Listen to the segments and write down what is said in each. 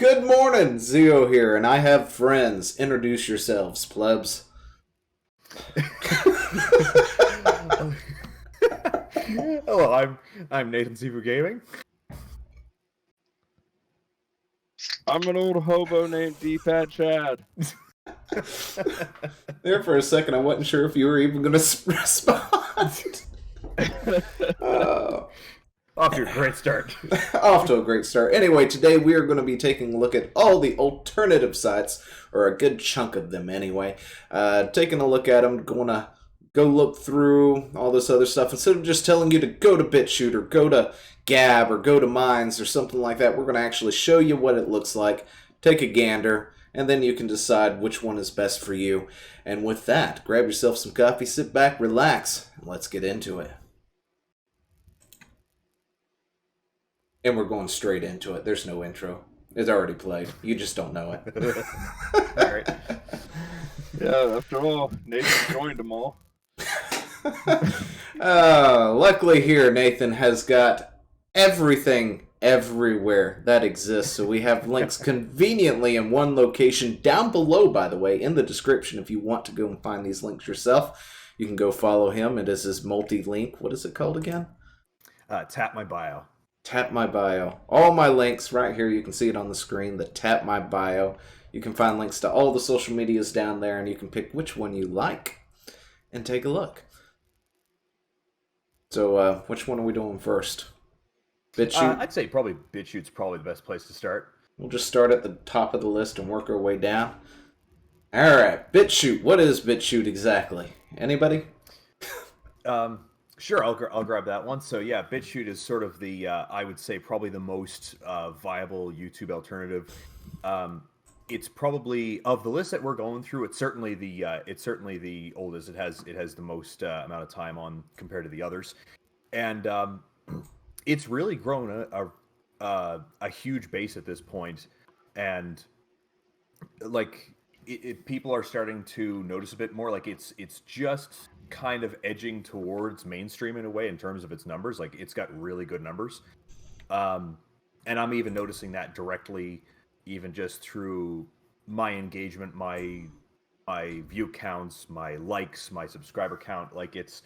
Good morning, Zio here, and I have friends. Introduce yourselves, plebs. Hello, I'm NathanSifuGaming. I'm an old hobo named D-Pat Chad. There for a second, I wasn't sure if you were even going to respond. Off to a great start. Off to a great start. Anyway, today we are going to be taking a look at all the alternative sites, or a good chunk of them anyway. Taking a look at them, going to go look through all this other stuff. Instead of just telling you to go to BitChute or go to Gab or go to Minds or something like that, we're going to actually show you what it looks like, take a gander, and then you can decide which one is best for you. And with that, grab yourself some coffee, sit back, relax, and let's get into it. And we're going straight into it. There's no intro. It's already played. You just don't know it. All right. Yeah, after all, Nathan joined them all. Luckily here, Nathan has got everything everywhere that exists. So we have links conveniently in one location down below, by the way, in the description. If you want to go and find these links yourself, you can go follow him. It is his multi-link. What is it called again? Tap my bio. Tap my bio. All my links right here. You can see it on the screen. The Tap my bio. You can find links to all the social medias down there, and you can pick which one you like and take a look. So, which one are we doing first? BitChute? I'd say probably BitChute's probably the best place to start. We'll just start at the top of the list and work our way down. All right, BitChute. What is BitChute exactly? Anybody? Sure, I'll grab that one. So yeah, BitChute is sort of the I would say probably the most viable YouTube alternative. It's probably of the list that we're going through. It's certainly the oldest. It has the most amount of time on compared to the others, and it's really grown a huge base at this point, and like people are starting to notice a bit more. Like it's just kind of edging towards mainstream in a way in terms of its numbers. Like it's got really good numbers, and I'm even noticing that directly, even just through my engagement, my view counts, my likes, my subscriber count. Like it's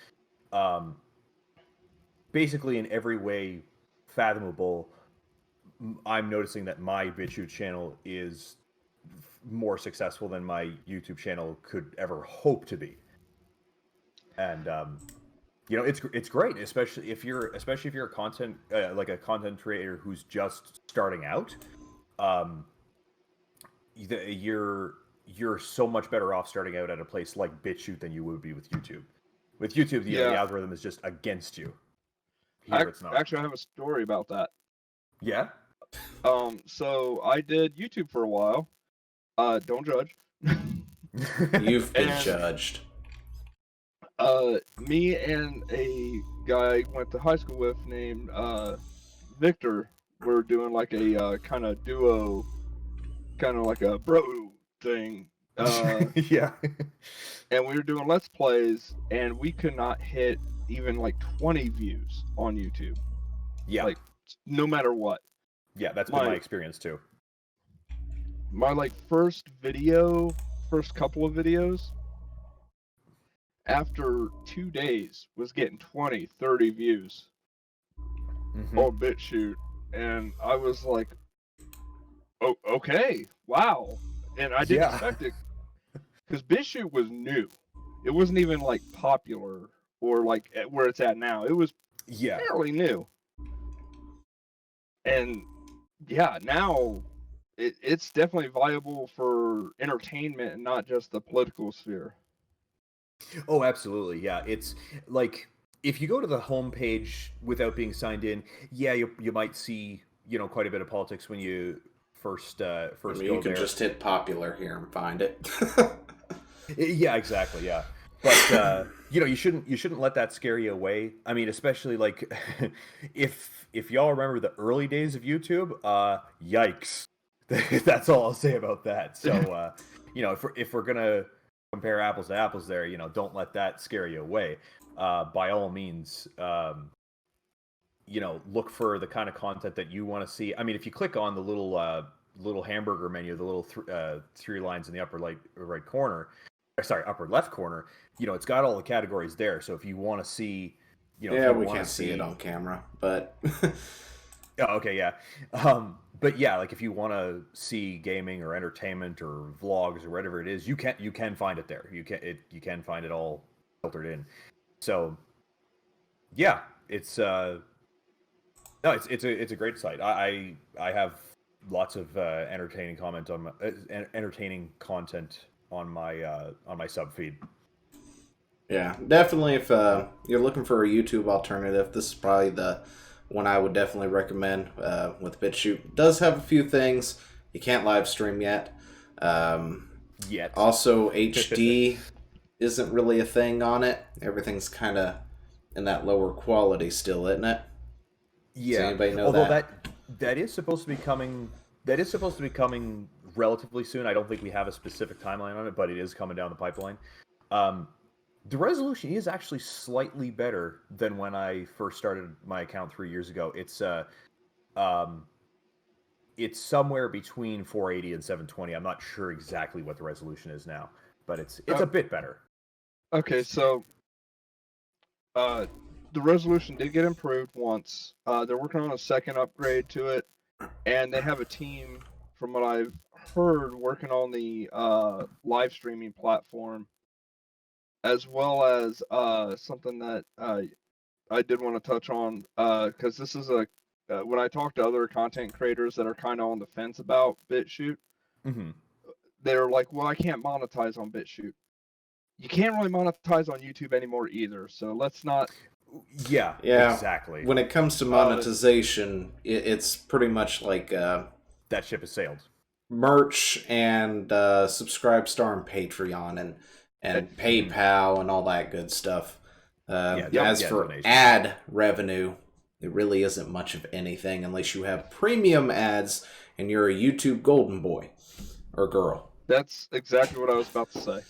basically in every way fathomable. I'm noticing that my BitChute channel is more successful than my YouTube channel could ever hope to be. And you know, it's great, especially if you're a content like a content creator who's just starting out. You're so much better off starting out at a place like BitChute than you would be with YouTube. With YouTube, the algorithm is just against you. Here, it's not. Actually, I have a story about that. Yeah. So I did YouTube for a while. Don't judge. You've been judged. Me and a guy I went to high school with named Victor were doing like a kind of duo, kind of like a bro thing. Yeah. And we were doing Let's Plays, and we could not hit even like 20 views on YouTube. Yeah. Like, no matter what. Yeah, that's been my experience too. My like first couple of videos, after 2 days, was getting 20, 30 views on BitChute, and I was like, "Oh, okay, wow!" And I didn't expect it because BitChute was new; it wasn't even like popular or like where it's at now. It was fairly new, and now it's definitely viable for entertainment and not just the political sphere. Oh, absolutely. Yeah, it's like if you go to the homepage without being signed in, you might see quite a bit of politics when you first go there. You can just hit popular here and find it. Yeah, exactly. Yeah, but you shouldn't let that scare you away. I mean, especially like if y'all remember the early days of YouTube, yikes. That's all I'll say about that. So if we're gonna compare apples to apples there, don't let that scare you away. By all means, look for the kind of content that you want to see. I mean, if you click on the little little hamburger menu, the little three lines in the upper right corner, sorry, upper left corner, you know, it's got all the categories there. So if you want to see, you know, Yeah, if you we want can't to see it on camera, but Oh, okay, yeah. But yeah, like if you want to see gaming or entertainment or vlogs or whatever it is, you can find it there. You can find it all filtered in. So yeah, it's no, it's a great site. I have lots of entertaining comment on my entertaining content on my sub feed. yeah, definitely if you're looking for a YouTube alternative, this is probably the one I would definitely recommend with BitChute. It does have a few things. You can't live stream yet. Yet. Also, HD isn't really a thing on it. Everything's kind of in that lower quality still, isn't it? Yeah. Does anybody know Although that? that is supposed to be coming. That is supposed to be coming relatively soon. I don't think we have a specific timeline on it, but it is coming down the pipeline. The resolution is actually slightly better than when I first started my account 3 years ago. It's somewhere between 480 and 720. I'm not sure exactly what the resolution is now, but it's a bit better. Okay, so the resolution did get improved once. They're working on a second upgrade to it, and they have a team, from what I've heard, working on the live streaming platform, as well as something that I did want to touch on, because this is when I talk to other content creators that are kind of on the fence about BitChute, they're like, well, I can't monetize on BitChute. You can't really monetize on YouTube anymore either, so let's not... Yeah, exactly. When it comes to monetization, it's pretty much like... that ship has sailed. Merch and Subscribe Star and Patreon and PayPal and all that good stuff. As for ad revenue, it really isn't much of anything unless you have premium ads and you're a YouTube golden boy or girl. That's exactly what I was about to say.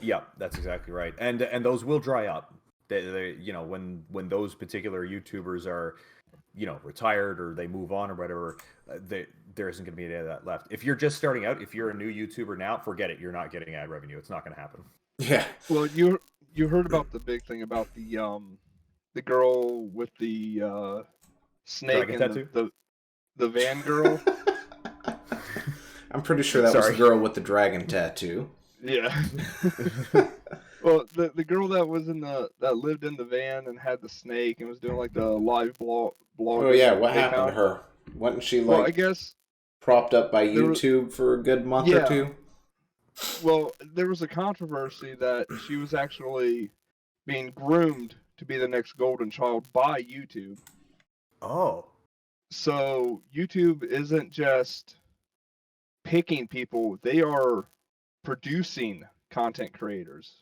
Yeah, that's exactly right. And those will dry up. They you know, when those particular YouTubers are, you know, retired or they move on or whatever, there isn't going to be any of that left. If you're just starting out, if you're a new YouTuber now, forget it. You're not getting ad revenue. It's not going to happen. Yeah. Well, you heard about the big thing about the girl with the snake and the van girl. I'm pretty sure that was the girl with the dragon tattoo. Yeah. Well, the girl that was that lived in the van and had the snake and was doing like the live blog. Oh yeah, what happened to her? Wasn't she like? Well, I guess propped up by YouTube for a good month or two. Well, there was a controversy that she was actually being groomed to be the next golden child by YouTube. Oh. So YouTube isn't just picking people; they are producing content creators.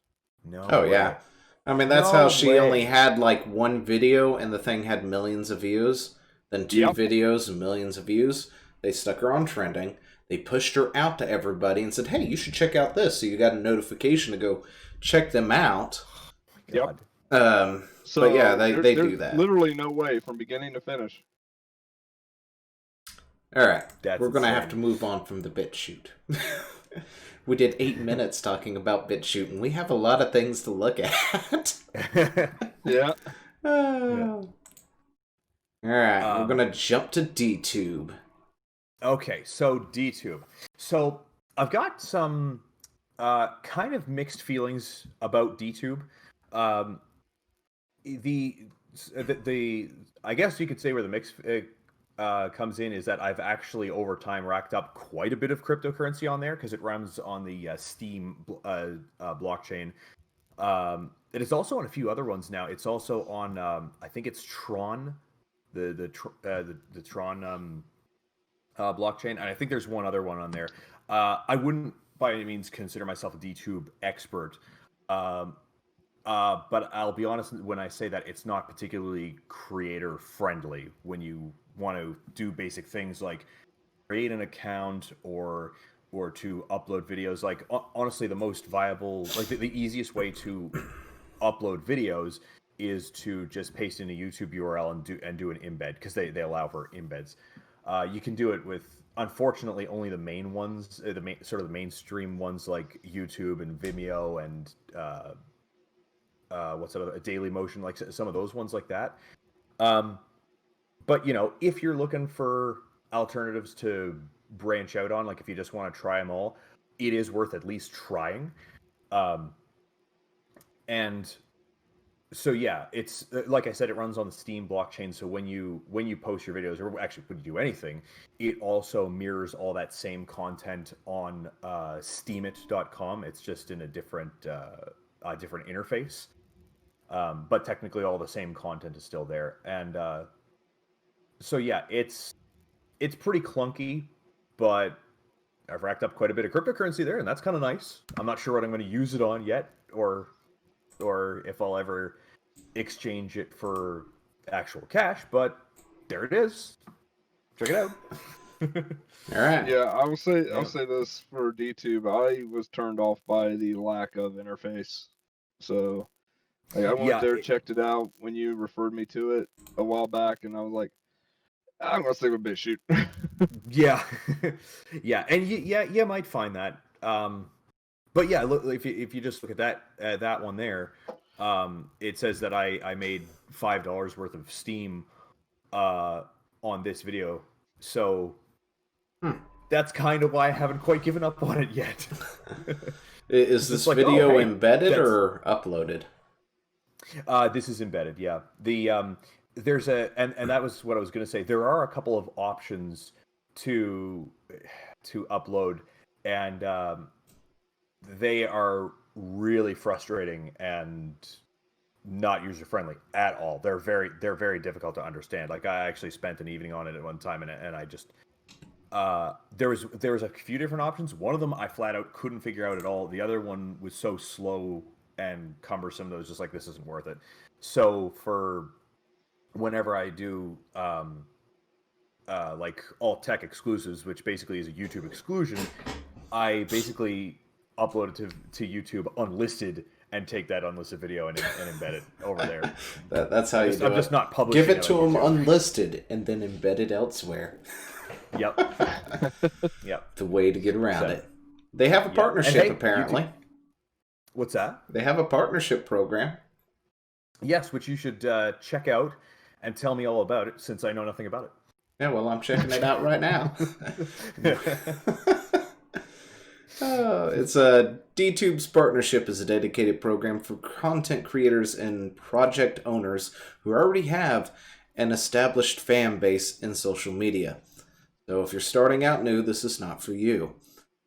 No. Oh way. Yeah. I mean, that's how she only had like one video and the thing had millions of views. Then two videos and millions of views. They stuck her on trending. They pushed her out to everybody and said, hey, you should check out this. So you got a notification to go check them out. Oh yep. So, but yeah, they do that. Literally no way from beginning to finish. All right. We're going to have to move on from the BitChute. We did 8 minutes talking about BitChute, and we have a lot of things to look at. Yeah. All right, we're going to jump to Dtube. Okay, so Dtube. So I've got some kind of mixed feelings about Dtube. The I guess you could say where the mix comes in is that I've actually over time racked up quite a bit of cryptocurrency on there because it runs on the Steem blockchain. It is also on a few other ones now. It's also on I think it's Tron, the Tron blockchain, and I think there's one other one on there. I wouldn't by any means consider myself a Dtube expert, but I'll be honest when I say that it's not particularly creator friendly when you want to do basic things like create an account or to upload videos. Like honestly, the most viable, like the easiest way to upload videos is to just paste in a YouTube URL and do an embed because they allow for embeds. You can do it with unfortunately only the main ones, sort of the mainstream ones like YouTube and Vimeo and what's that other, Daily Motion, like some of those ones like that. But you know, if you're looking for alternatives to branch out on, like if you just want to try them all, it is worth at least trying. And so yeah, it's like I said, it runs on the Steem blockchain. So when you post your videos, or actually when you do anything, it also mirrors all that same content on Steemit.com. It's just in a different interface, but technically all the same content is still there. And so yeah, it's pretty clunky, but I've racked up quite a bit of cryptocurrency there, and that's kind of nice. I'm not sure what I'm going to use it on yet, or if I'll ever exchange it for actual cash, but there it is. Check it out. All right. Yeah, I'll say this for Dtube. I was turned off by the lack of interface. So I went there, checked it out when you referred me to it a while back, and I was like, I'm gonna stick with BitChute. Yeah, yeah, and you might find that. But yeah, look, if you just look at that one there, it says that I made $5 worth of Steem on this video, so that's kind of why I haven't quite given up on it yet. Is this video embedded or uploaded? This is embedded. Yeah, there's and that was what I was going to say. There are a couple of options to upload, and they are really frustrating and not user friendly at all. They're very difficult to understand. Like I actually spent an evening on it at one time, and I just there was a few different options. One of them I flat out couldn't figure out at all. The other one was so slow and cumbersome that I was just like, this isn't worth it. So for whenever I do like all tech exclusives, which basically is a YouTube exclusion, I basically upload it to YouTube unlisted and take that unlisted video and embed it over there. That's how you do it. I'm just not publishing. Give it to them unlisted and then embed it elsewhere. Yep. Yep. The way to get around it. They have a partnership, apparently. What's that? They have a partnership program. Yes, which you should check out and tell me all about it, since I know nothing about it. Yeah, well, I'm checking it out right now. It's a Dtube's partnership is a dedicated program for content creators and project owners who already have an established fan base in social media. So if you're starting out new, this is not for you.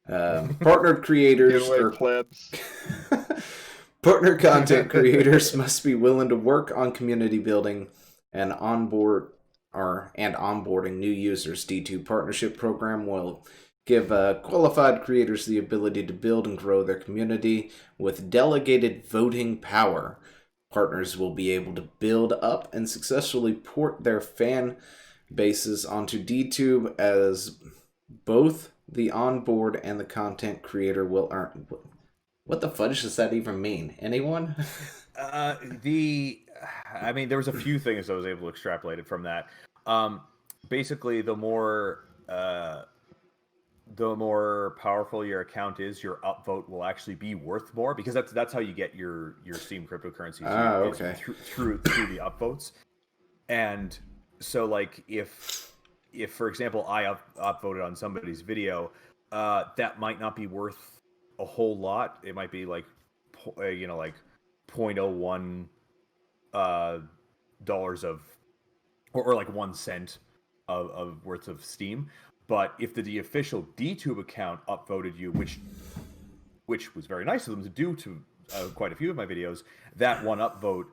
Partnered creators or partner content creators must be willing to work on community building and onboarding new users. Dtube partnership program will give qualified creators the ability to build and grow their community with delegated voting power. Partners will be able to build up and successfully port their fan bases onto Dtube, as both the onboard and the content creator will earn. What the fudge does that even mean? Anyone? I mean, there was a few things I was able to extrapolate it from that. Basically, the more powerful your account is, your upvote will actually be worth more, because that's how you get your Steem cryptocurrency. Okay. Through the upvotes. And so, like, if for example I upvoted on somebody's video, that might not be worth a whole lot. It might be like, like 0.01 dollars of, or like 1 cent of worth of Steem. But if the official Dtube account upvoted you, which was very nice of them to do to quite a few of my videos, that one upvote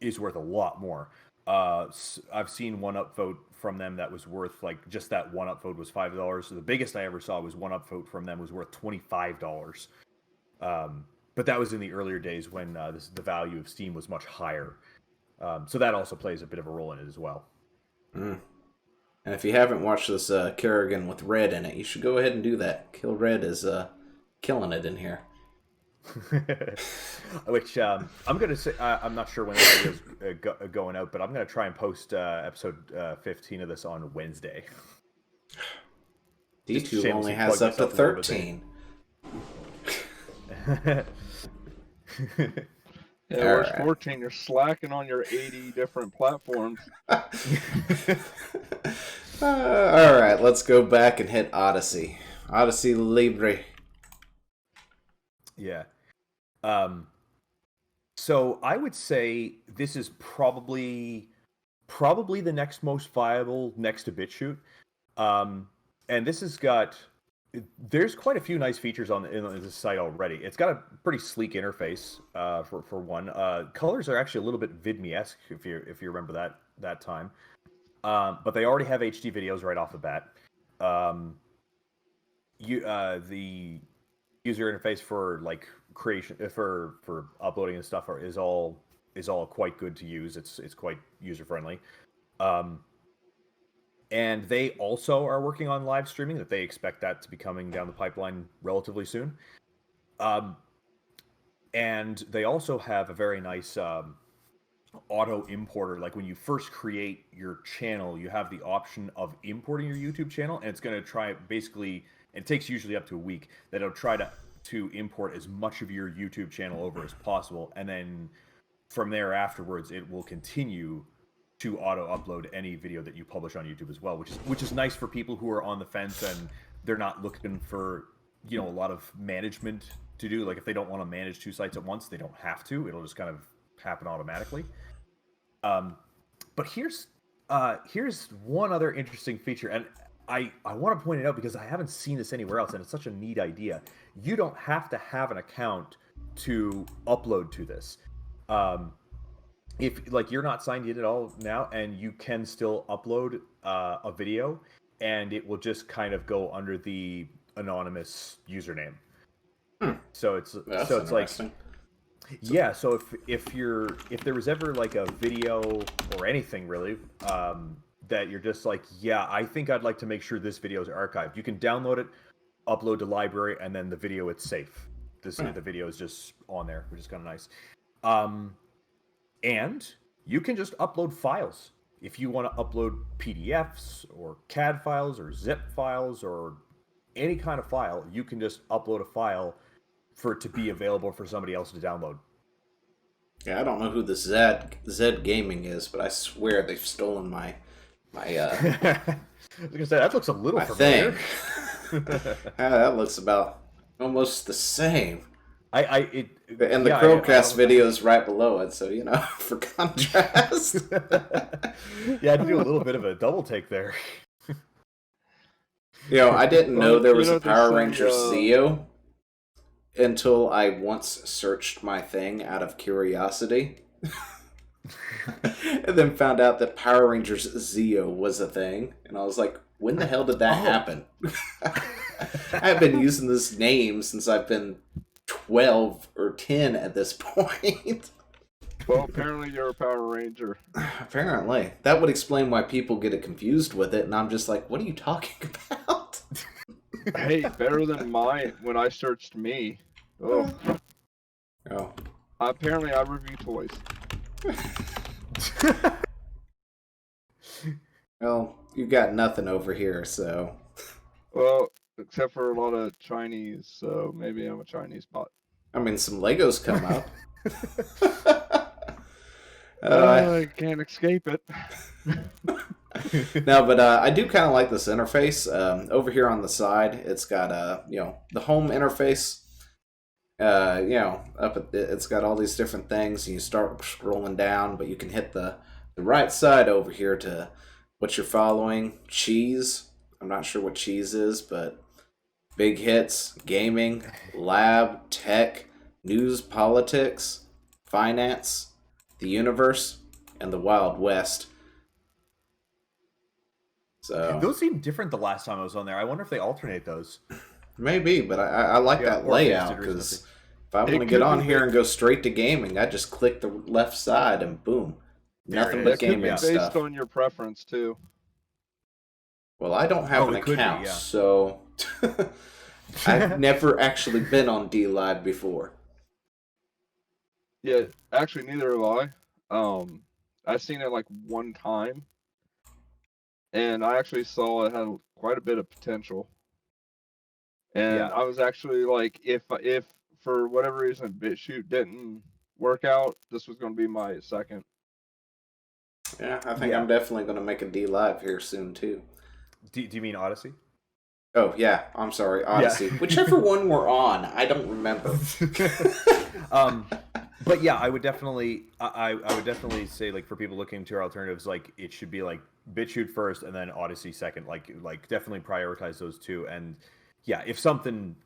is worth a lot more. I've seen one upvote from them that was worth, like, just that one upvote was $5. So the biggest I ever saw was one upvote from them was worth $25. But that was in the earlier days when the value of Steem was much higher. So that also plays a bit of a role in it as well. Mm. And if you haven't watched this Kerrigan with Red in it, you should go ahead and do that. Kill Red is killing it in here. Which I'm gonna say, I'm not sure when this video is going out, but I'm gonna try and post episode 15 of this on Wednesday. Dtube only has up to 13. Yeah, where's 14? You're slacking on your 80 different platforms. Alright, let's go back and hit Odyssey. Odyssey Libre. Yeah. So I would say this is probably the next most viable next to BitChute. And this has got, there's quite a few nice features in this site already. It's got a pretty sleek interface for one. Colors are actually a little bit VidMe-esque if you remember that time. But they already have HD videos right off the bat. The user interface for like creation for uploading and stuff is all quite good to use. It's quite user friendly. And they also are working on live streaming, that they expect that to be coming down the pipeline relatively soon. And they also have a very nice auto importer. Like when you first create your channel, you have the option of importing your YouTube channel, and it's going to try basically, and it takes usually up to a week, that it'll try to import as much of your YouTube channel over as possible, and then from there afterwards it will continue to auto upload any video that you publish on YouTube as well, which is nice for people who are on the fence and they're not looking for, you know, a lot of management to do. Like if they don't want to manage 2 sites at once, they don't have to. It'll just kind of happen automatically. But here's one other interesting feature, and I want to point it out because I haven't seen this anywhere else, and it's such a neat idea. You don't have to have an account to upload to this. If like you're not signed in at all now, and you can still upload a video, and it will just kind of go under the anonymous username. So it's like, yeah. So if there was ever like a video or anything really that you're just like, yeah, I think I'd like to make sure this video is archived, you can download it, upload to library, and then the video, it's safe. The video is just on there, which is kind of nice. And you can just upload files. If you want to upload PDFs or CAD files or zip files or any kind of file, you can just upload a file for it to be available for somebody else to download. Yeah, I don't know who the ZCast is, but I swear they've stolen my I was gonna say, that looks a little familiar. That looks about almost the same. And the Chromecast video is right below it, so, you know, for contrast. Yeah, I had to do a little bit of a double take there. You know, I didn't know there was a Power Rangers Zeo until I once searched my thing out of curiosity. And then found out that Power Rangers Zeo was a thing. And I was like, when the hell did that happen? I've been using this name since I've been 12 or 10 at this point. Well, apparently you're a Power Ranger. Apparently. That would explain why people get it confused with it, and I'm just like, what are you talking about? Hey, better than mine when I searched me. Oh. Apparently I review toys. Well, you got nothing over here, so... Well, except for a lot of Chinese, so maybe I'm a Chinese bot. I mean, some Legos come up. I can't escape it. No, but I do kind of like this interface. Over here on the side, it's got you know, the home interface. You know, it's got all these different things, and you start scrolling down, but you can hit the right side over here to what you're following. Cheese. I'm not sure what cheese is, but big hits, gaming, lab, tech, news, politics, finance, the universe, and the Wild West. So those seem different the last time I was on there. I wonder if they alternate those. Maybe, but I like that layout, because if I want to get on here and go straight to gaming, I just click the left side and boom, nothing but gaming stuff. Based on your preference too. Well, I don't have an account, so I've never actually been on DLive before. Yeah, actually, neither have I. I've seen it like one time, and I actually saw it had quite a bit of potential. And I was actually like, if for whatever reason BitChute didn't work out, this was going to be my second. Yeah, I think I'm definitely going to make a D Live here soon, too. Do you mean Odyssey? Oh, yeah. I'm sorry. Odyssey. Yeah. Whichever one we're on. I don't remember. But yeah, I would definitely say, like, for people looking to our alternatives, like, it should be like BitChute first and then Odyssey second. Like definitely prioritize those two. And yeah, if something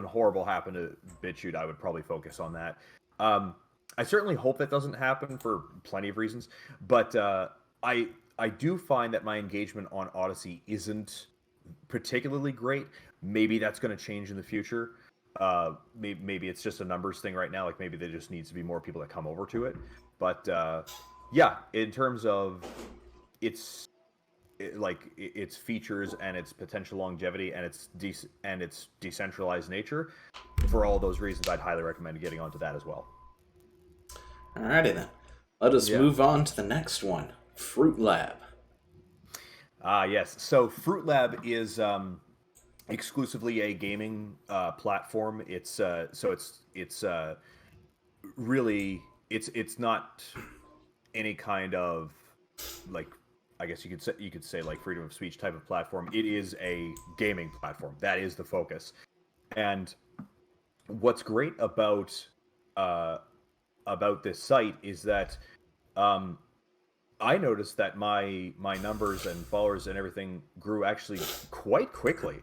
horrible happened to BitChute, I would probably focus on that. I certainly hope that doesn't happen for plenty of reasons, but I do find that my engagement on Odyssey isn't particularly great. Maybe that's going to change in the future. Maybe it's just a numbers thing right now. Like maybe there just needs to be more people that come over to it. But yeah, in terms of its features and its potential longevity and its decentralized nature, for all those reasons, I'd highly recommend getting onto that as well. Alrighty then, let us move on to the next one, Fruit Lab. Yes. So Fruit Lab is exclusively a gaming platform. It's really it's not any kind of, like, I guess you could say like freedom of speech type of platform. It is a gaming platform. That is the focus. And what's great about this site is that I noticed that my numbers and followers and everything grew actually quite quickly.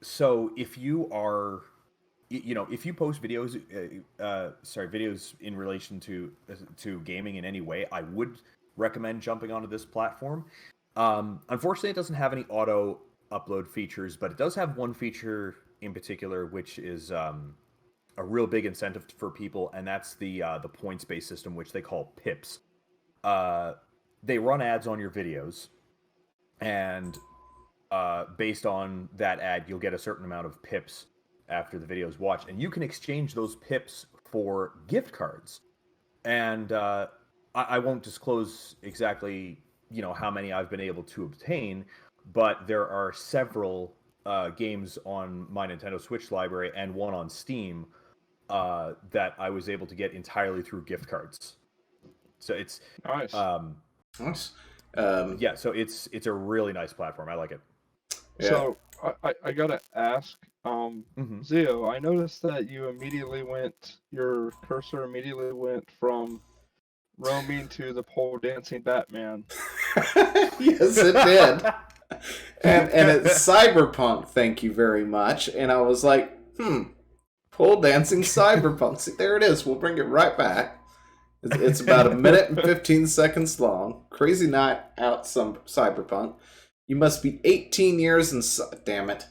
So if you are, if you post videos, videos in relation to gaming in any way, I would recommend jumping onto this platform. Unfortunately, it doesn't have any auto upload features, but it does have one feature in particular, which is a real big incentive for people, and that's the points-based system, which they call pips. They run ads on your videos, and based on that ad, you'll get a certain amount of pips after the video is watched, and you can exchange those pips for gift cards. And I won't disclose exactly, how many I've been able to obtain, but there are several games on my Nintendo Switch library and one on Steam that I was able to get entirely through gift cards. So it's nice. Nice. Yeah, so it's a really nice platform. I like it. Yeah. So I gotta ask, Zio, I noticed that your cursor immediately went from roaming to the pole dancing Batman. Yes, it did. and it's Cyberpunk, thank you very much. And I was like, pole dancing Cyberpunk. See, there it is. We'll bring it right back. It's about 1 minute and 15 seconds long. Crazy night out, some Cyberpunk. You must be 18 years and damn it.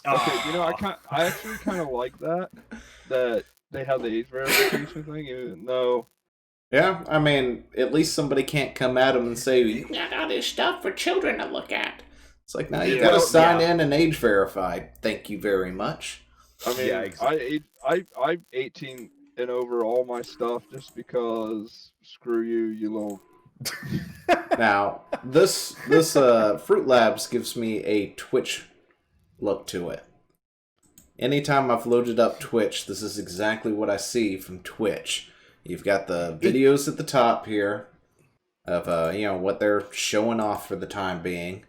Okay, I actually kind of like that they have the age verification thing, even though. Yeah, I mean, at least somebody can't come at them and say, you got all this stuff for children to look at. It's like, now you gotta sign in and age verified. Thank you very much. I mean, yeah, exactly. I'm 18 and over all my stuff just because screw you little. Now, this Fruit Labs gives me a Twitch look to it. Anytime I've loaded up Twitch, this is exactly what I see from Twitch. You've got the videos at the top here of what they're showing off for the time being.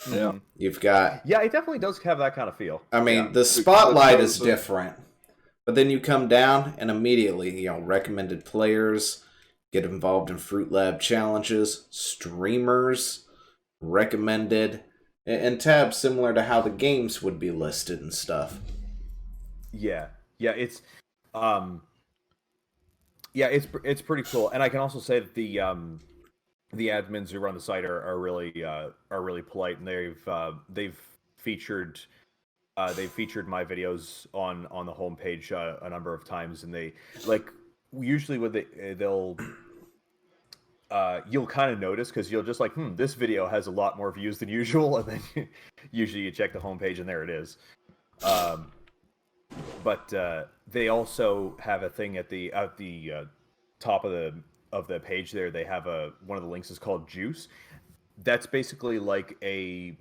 Yeah. You've got it definitely does have that kind of feel. I mean, the spotlight is different. But then you come down and immediately, recommended players, get involved in Fruit Lab challenges, streamers, recommended, and tabs similar to how the games would be listed and stuff. Yeah, it's it's pretty cool. And I can also say that the admins who run the site are really polite, and they've featured my videos on the homepage a number of times, and they usually when they'll you'll kind of notice because you'll just like, this video has a lot more views than usual, and then usually you check the homepage and there it is. But they also have a thing at the top of the page there. They have one of the links is called Juice. That's basically like a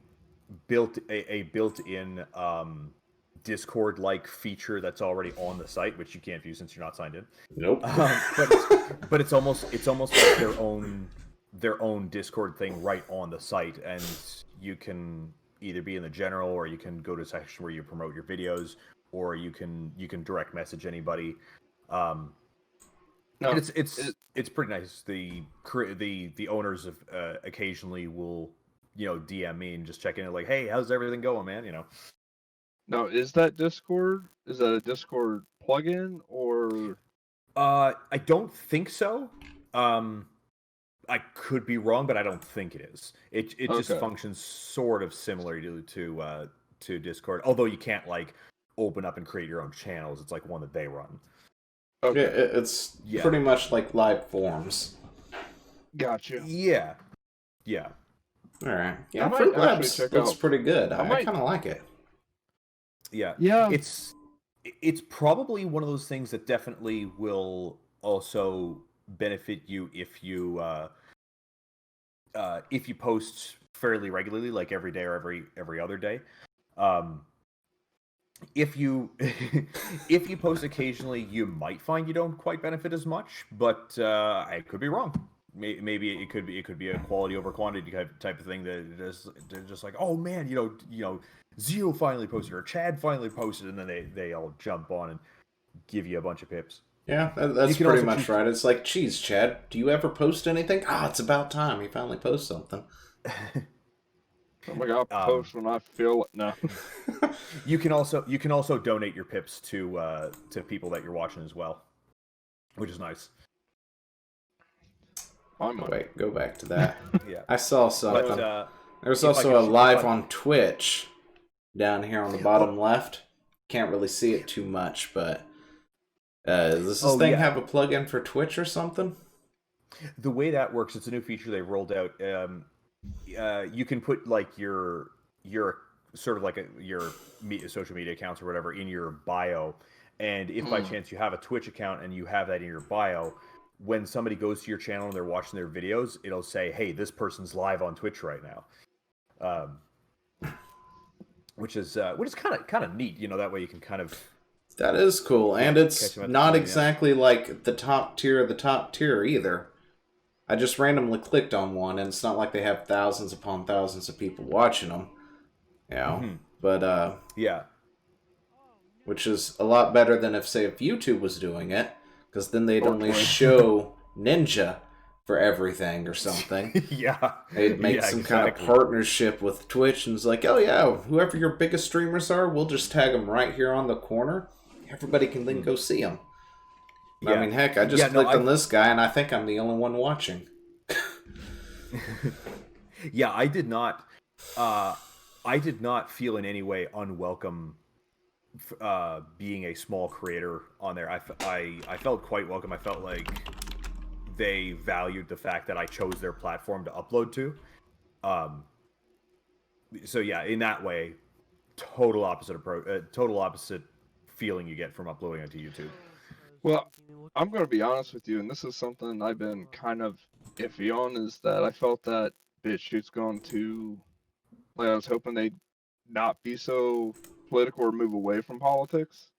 built-in Discord-like feature that's already on the site, which you can't view since you're not signed in. Nope. But it's almost like their own Discord thing right on the site, and you can either be in the general, or you can go to a section where you promote your videos, or you can direct message anybody. No, it's pretty nice. The owners of occasionally will DM me and just check in like, hey, how's everything going, man? Now, is that Discord? Is that a Discord plugin or? I don't think so. I could be wrong, but I don't think it is. It just functions sort of similar to Discord, although you can't like open up and create your own channels. It's like one that they run. Okay. It's pretty much like live forums. Gotcha. Yeah. All right. Yeah, Fruit Labs looks pretty good. I kind of like it. Yeah. It's probably one of those things that definitely will also benefit you if you post fairly regularly, like every day or every other day. If you post occasionally, you might find you don't quite benefit as much, but I could be wrong. Maybe it could be a quality over quantity type of thing that they're just like, oh man, Zio finally posted or Chad finally posted, and then they all jump on and give you a bunch of pips. Yeah, that's pretty much right. It's like, geez, Chad, do you ever post anything? It's about time you finally post something. Oh my god, I'll post when I feel it now. You can also donate your pips to people that you're watching as well, which is nice. Wait, go back to that. Yeah, I saw something. There's also a live on Twitch down here on the bottom left. Can't really see it too much, but does this thing have a plugin for Twitch or something? The way that works, it's a new feature they rolled out. You can put like your sort of like your social media accounts or whatever in your bio, and if by chance you have a Twitch account and you have that in your bio, when somebody goes to your channel and they're watching their videos, it'll say, hey, this person's live on Twitch right now. Which is kind of neat, that way you can kind of. That is cool, and it's not exactly like the top tier of the top tier either. I just randomly clicked on one, and it's not like they have thousands upon thousands of people watching them, But which is a lot better than if YouTube was doing it, because then they'd only show Ninja for everything or something. Yeah. They'd make some kind of partnership with Twitch, and it's like, oh yeah, whoever your biggest streamers are, we'll just tag them right here on the corner. Everybody can then go see them. Yeah. I mean, heck, I just clicked on this guy, and I think I'm the only one watching. Yeah, I did not feel in any way unwelcome being a small creator on there. I felt quite welcome. I felt like they valued the fact that I chose their platform to upload to. So yeah, in that way, total opposite feeling you get from uploading onto YouTube. Well, I'm going to be honest with you, and this is something I've been kind of iffy on, is that I felt that BitChute's going to, like, I was hoping they'd not be so political or move away from politics.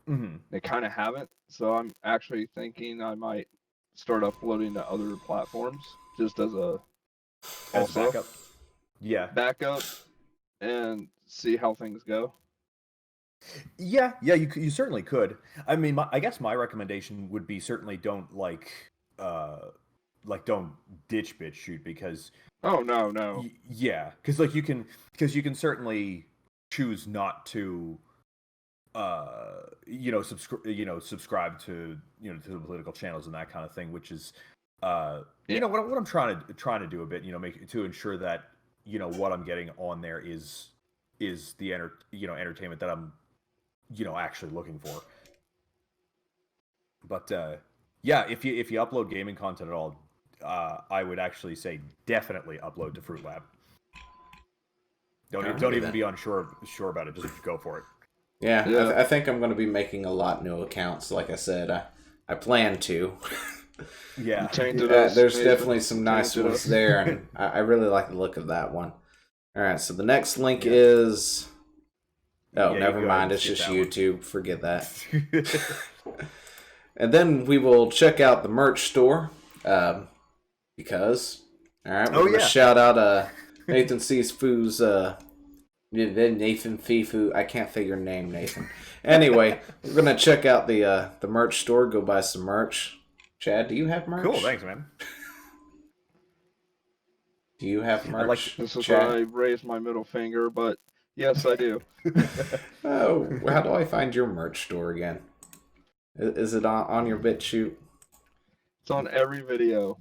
Mm-hmm. They kind of haven't, so I'm actually thinking I might start uploading to other platforms just as a backup. Yeah, backup, and see how things go. Yeah, you certainly could. I mean, I guess my recommendation would be certainly don't don't ditch BitChute, because no. Because you can certainly choose not to subscribe to to the political channels and that kind of thing, which is what I'm trying to do a bit, to ensure that what I'm getting on there is the entertainment that I'm actually looking for. But if you upload gaming content at all, I would actually say definitely upload to Fruit Lab. Don't even be unsure about it. Just go for it. Yeah. I think I'm going to be making a lot new accounts. Like I said, I plan to. Yeah. There's definitely some nice ones there, and I really like the look of that one. All right, so the next link is... Oh, Yeah, never you go ahead mind. and It's skip just that one. YouTube. Forget that. And then we will check out the merch store. Because... All right, we're going to shout out Nathan Sifu's... Nathan Fifu. I can't say your name, Nathan. Anyway, we're going to check out the merch store. Go buy some merch. Chad, do you have merch? Cool, thanks, man. Do you have merch? This is Chad? where I raised my middle finger, but yes, I do. Oh, how do I find your merch store again? Is it on your BitChute? It's on every video.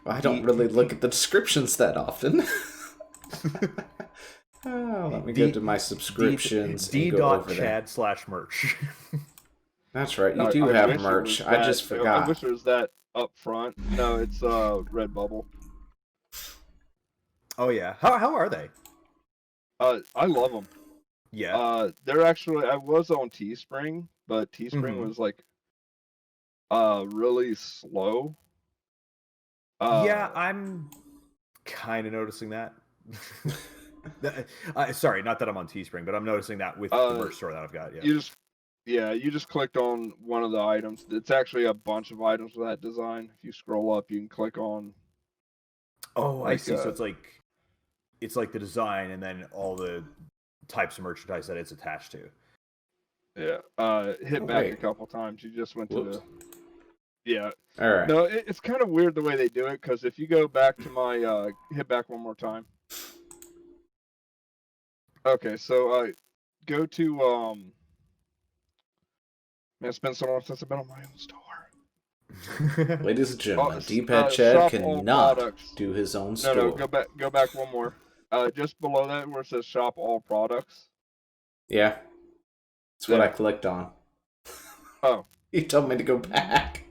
I don't really look at the descriptions that often. Let me go to my subscriptions and go over there. D.Chad/merch. That's right, you do have merch. I just forgot. I wish it was that up front. No, it's Redbubble. Oh yeah, how are they? I love them. Yeah. They're actually, I was on Teespring, but Teespring was like really slow. Yeah, I'm kind of noticing that. Sorry, not that I'm on Teespring, but I'm noticing that with the merch store that I've got. Yeah. You just clicked on one of the items. It's actually a bunch of items with that design. If you scroll up, you can click on. Oh, like, I see. So it's like the design and then all the types of merchandise that it's attached to. Yeah. Hit back a couple times. You just went to the. Yeah. All right. No, it's kind of weird the way they do it, because if you go back to my hit back one more time. Okay, so go to man, it's been so long since I've been on my own store. Ladies and gentlemen, D-Pad Chad cannot do his own store. No, go back one more. Just below that where it says shop all products. Yeah. That's what I clicked on. Oh. You told me to go back.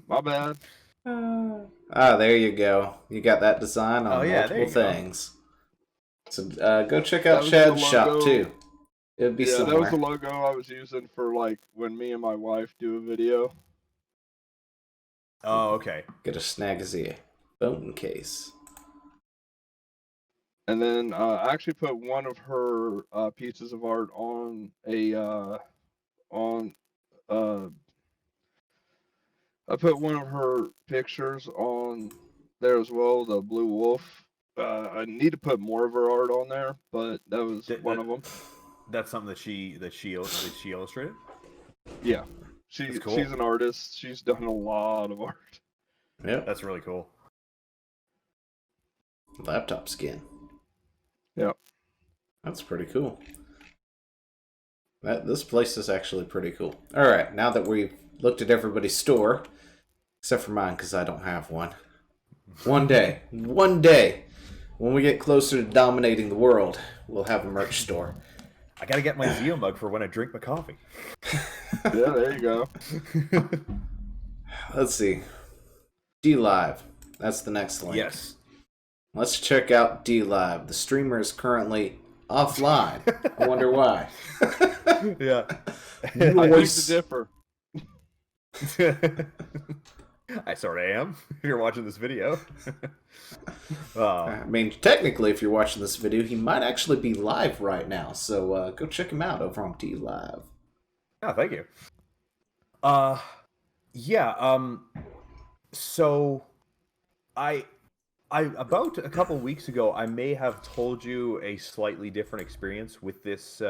My bad. There you go. You got that design on multiple things. So go check out Chad's shop too. It would be somewhere. That was the logo I was using for like when me and my wife do a video. Oh, okay. Get a Snagzy phone case. And then I actually put one of her pieces of art on I put one of her pictures on there as well, the blue wolf. I need to put more of her art on there, but that was one of them. That's something that she illustrated? Yeah. She's an artist. She's done a lot of art. Yeah. That's really cool. Laptop skin. Yep. That's pretty cool. This place is actually pretty cool. All right, now that we've looked at everybody's store, except for mine because I don't have one. One day, when we get closer to dominating the world, we'll have a merch store. I gotta get my Zeo mug for when I drink my coffee. Yeah, there you go. Let's see. DLive. That's the next link. Yes. Let's check out DLive. The streamer is currently offline. I wonder why. Yeah. I beg to differ. I sort of am. If you're watching this video. I mean, technically, if you're watching this video, he might actually be live right now. So go check him out over on DLive. Oh, thank you. Yeah. So, I about a couple weeks ago, I may have told you a slightly different experience with this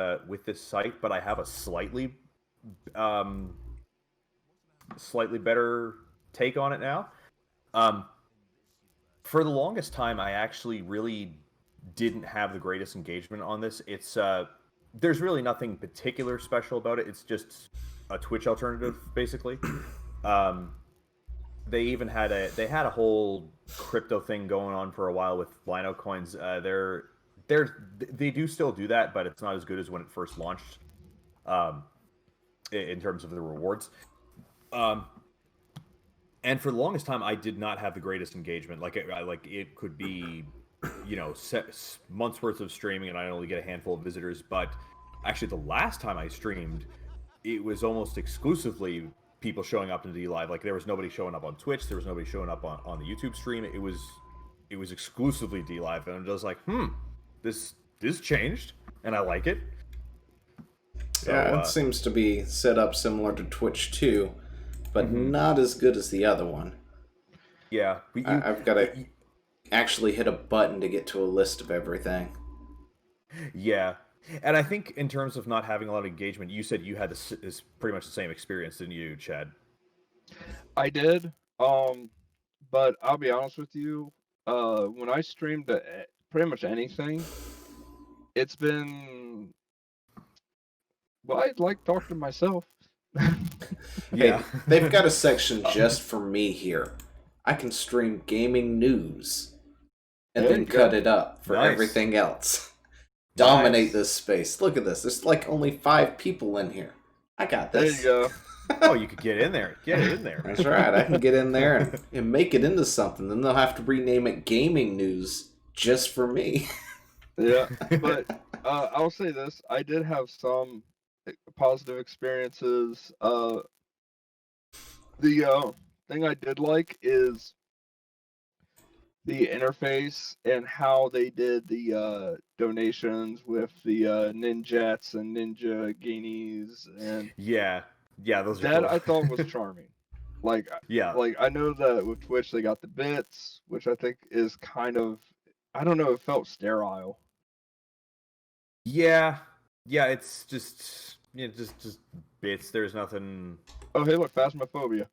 site, but I have a slightly better take on it now. For the longest time, I actually really didn't have the greatest engagement on this. It's there's really nothing particular special about it. It's just a Twitch alternative, basically. They even had a whole crypto thing going on for a while with Lino coins. They do still do that, but it's not as good as when it first launched. In terms of the rewards. And for the longest time, I did not have the greatest engagement. Like it could be, months worth of streaming, and I only get a handful of visitors. But actually, the last time I streamed, it was almost exclusively people showing up into DLive. Like there was nobody showing up on Twitch. There was nobody showing up on the YouTube stream. It it was exclusively DLive, and I'm just like, this changed, and I like it. So, yeah, it seems to be set up similar to Twitch too, but not as good as the other one. Yeah, I've got to actually hit a button to get to a list of everything. Yeah, and I think in terms of not having a lot of engagement, you said you had this pretty much the same experience, didn't you, Chad? I did. But I'll be honest with you. When I streamed pretty much anything, it's been. Well, I'd like talk to myself. Yeah, hey, they've got a section just for me here. I can stream gaming news and then cut it up for everything else. Dominate this space. Look at this. There's like only 5 people in here. I got this. There you go. Oh, you could get in there. Get it in there. That's right. I can get in there and make it into something. Then they'll have to rename it Gaming News just for me. Yeah, but I'll say this. I did have some positive experiences. The thing I did like is the interface and how they did the donations with the ninjets and ninja guineas and yeah, those are that cool. I thought was charming. Like I know that with Twitch they got the bits, which I think is kind of, I don't know, it felt sterile. Yeah, it's just just bits. There's nothing. Oh hey, look, Phasmophobia.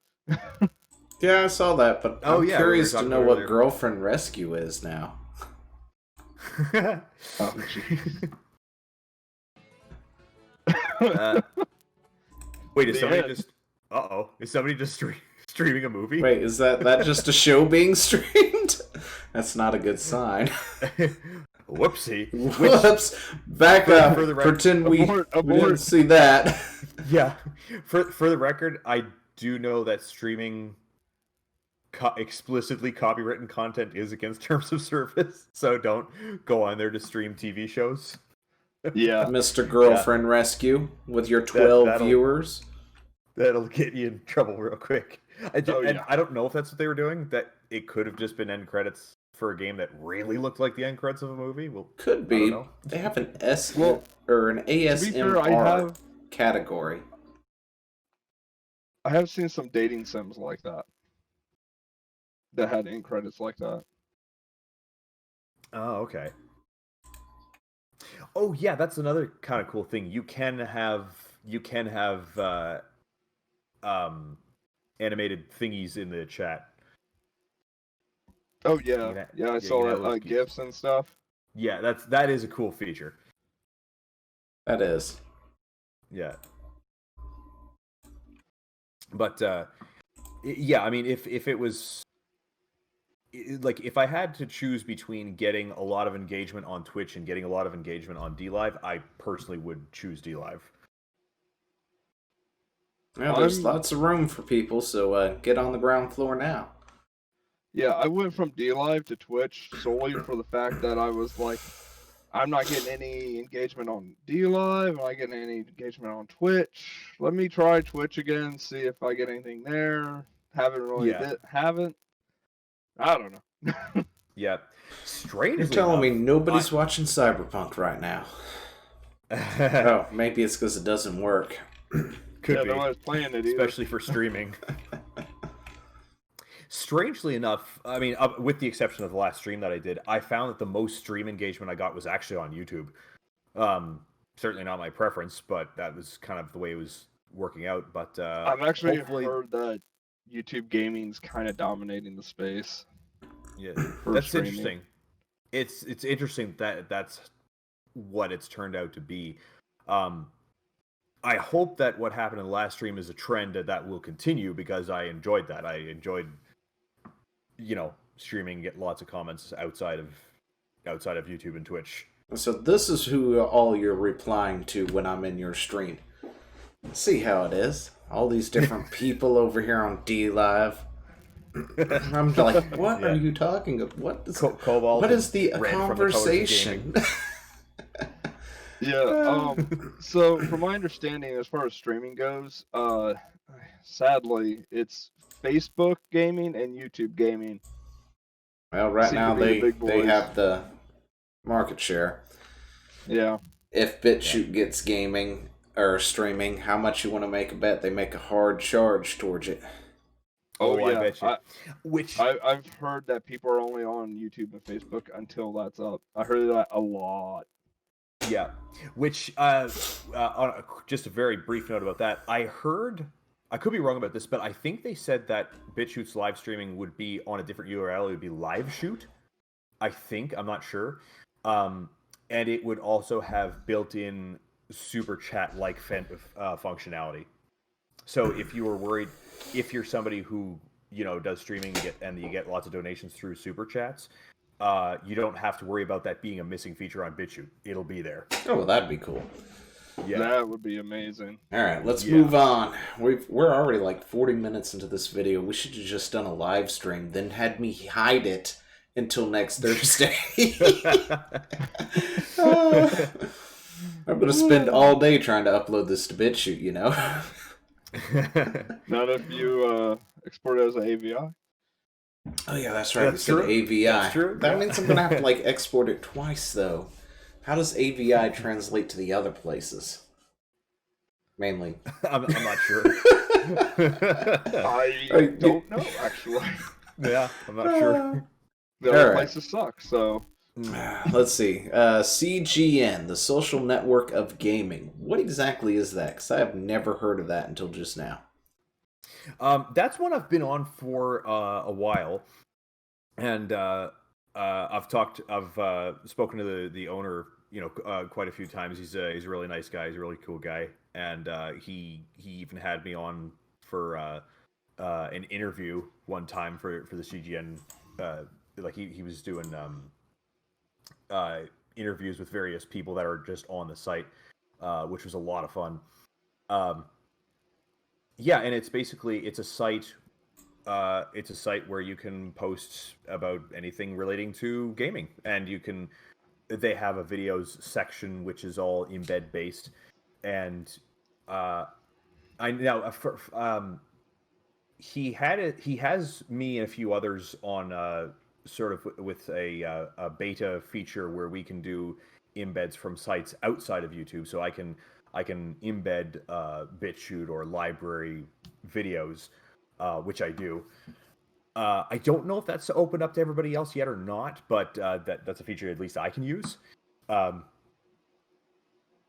Yeah, I saw that, but I'm curious to know what Girlfriend Rescue is now. Oh, jeez. Wait, is somebody just... Is somebody just streaming a movie? Wait, is that just a show being streamed? That's not a good sign. Whoopsie. Whoops. Back up. Pretend we didn't see that. Yeah. For the record, I do know that streaming explicitly copywritten content is against terms of service, so don't go on there to stream TV shows. Yeah. Mr. Girlfriend Rescue with your 12 viewers. That'll get you in trouble real quick. I don't know if that's what they were doing. That it could have just been end credits for a game that really looked like the end credits of a movie. Well, could be. They have an or an ASMR category. I have seen some dating sims like that had end credits like that. Oh, okay. Oh yeah, that's another kind of cool thing. You can have animated thingies in the chat. Oh yeah, I saw that GIFs and stuff. Yeah, that is a cool feature. That is. Yeah. But yeah, I mean, if it was like, if I had to choose between getting a lot of engagement on Twitch and getting a lot of engagement on DLive, I personally would choose DLive. Yeah, there's lots of room for people, so get on the ground floor now. Yeah, I went from DLive to Twitch solely for the fact that I was like, I'm not getting any engagement on DLive, I'm not getting any engagement on Twitch. Let me try Twitch again, see if I get anything there. Haven't. I don't know. Yeah. Strangely You're telling me nobody's watching Cyberpunk right now. Oh, maybe it's because it doesn't work. Could be. Nobody's playing it either. Especially for streaming. Strangely enough, I mean, with the exception of the last stream that I did, I found that the most stream engagement I got was actually on YouTube. Certainly not my preference, but that was kind of the way it was working out. But I've actually heard that YouTube gaming's kind of dominating the space. Yeah, that's interesting. It's interesting that that's what it's turned out to be. I hope that what happened in the last stream is a trend that will continue, because I enjoyed that. I enjoyed, streaming, get lots of comments outside of YouTube and Twitch. So this is who all you're replying to when I'm in your stream. See how it is. All these different people over here on DLive. I'm like, what are you talking about? What is the conversation? Yeah, so from my understanding, as far as streaming goes, sadly, it's Facebook gaming and YouTube gaming. Well, right seem now to be the they big boys. have the market share. Yeah. If BitChute gets gaming or streaming, how much you want to make a bet? They make a hard charge towards it. Oh, I yeah. bet you. I've heard that people are only on YouTube and Facebook until that's up. I heard that a lot. Yeah, which just a very brief note about that. I heard, I could be wrong about this, but I think they said that BitChute's live streaming would be on a different URL. It would be live shoot. I think, I'm not sure. And it would also have built-in super chat like functionality. So if you were worried, if you're somebody who does streaming and you get lots of donations through super chats, you don't have to worry about that being a missing feature on BitChute. It'll be there. Oh, well, that'd be cool. Yeah, that would be amazing. All right, let's move on. We're already like 40 minutes into this video. We should have just done a live stream, then had me hide it until next Thursday. I'm gonna spend all day trying to upload this to BitChute, you know. Not if you export it as an AVI. Oh yeah, that's right. That's true. AVI. That's true. That means I'm gonna have to like export it twice though. How does AVI translate to the other places? Mainly. I'm not sure. I don't know actually. Yeah, I'm not sure. The other places suck, so. Let's see. CGN, the social network of gaming. What exactly is that? Because I have never heard of that until just now. That's one I've been on for a while, and I've spoken to the owner, quite a few times. He's a really nice guy. He's a really cool guy, and he even had me on for an interview one time for the CGN. Like he was doing interviews with various people that are just on the site, which was a lot of fun. Yeah, and it's a site. It's a site where you can post about anything relating to gaming, and they have a videos section which is all embed based, and he has me and a few others on sort of with a beta feature where we can do embeds from sites outside of YouTube, so I can embed BitChute or library videos, which I do. I don't know if that's opened up to everybody else yet or not, but that's a feature at least I can use.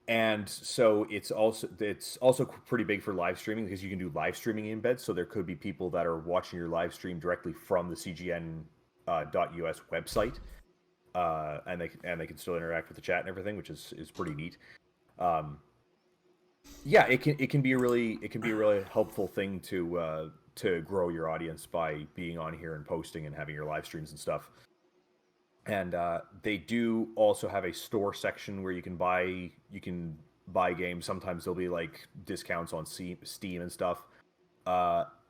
And so it's also pretty big for live streaming because you can do live streaming embeds. So there could be people that are watching your live stream directly from the CGN .us website, and they can still interact with the chat and everything, which is pretty neat. Yeah, it can be a really helpful thing to grow your audience by being on here and posting and having your live streams and stuff. And they do also have a store section where you can buy games. Sometimes there'll be like discounts on Steam and stuff.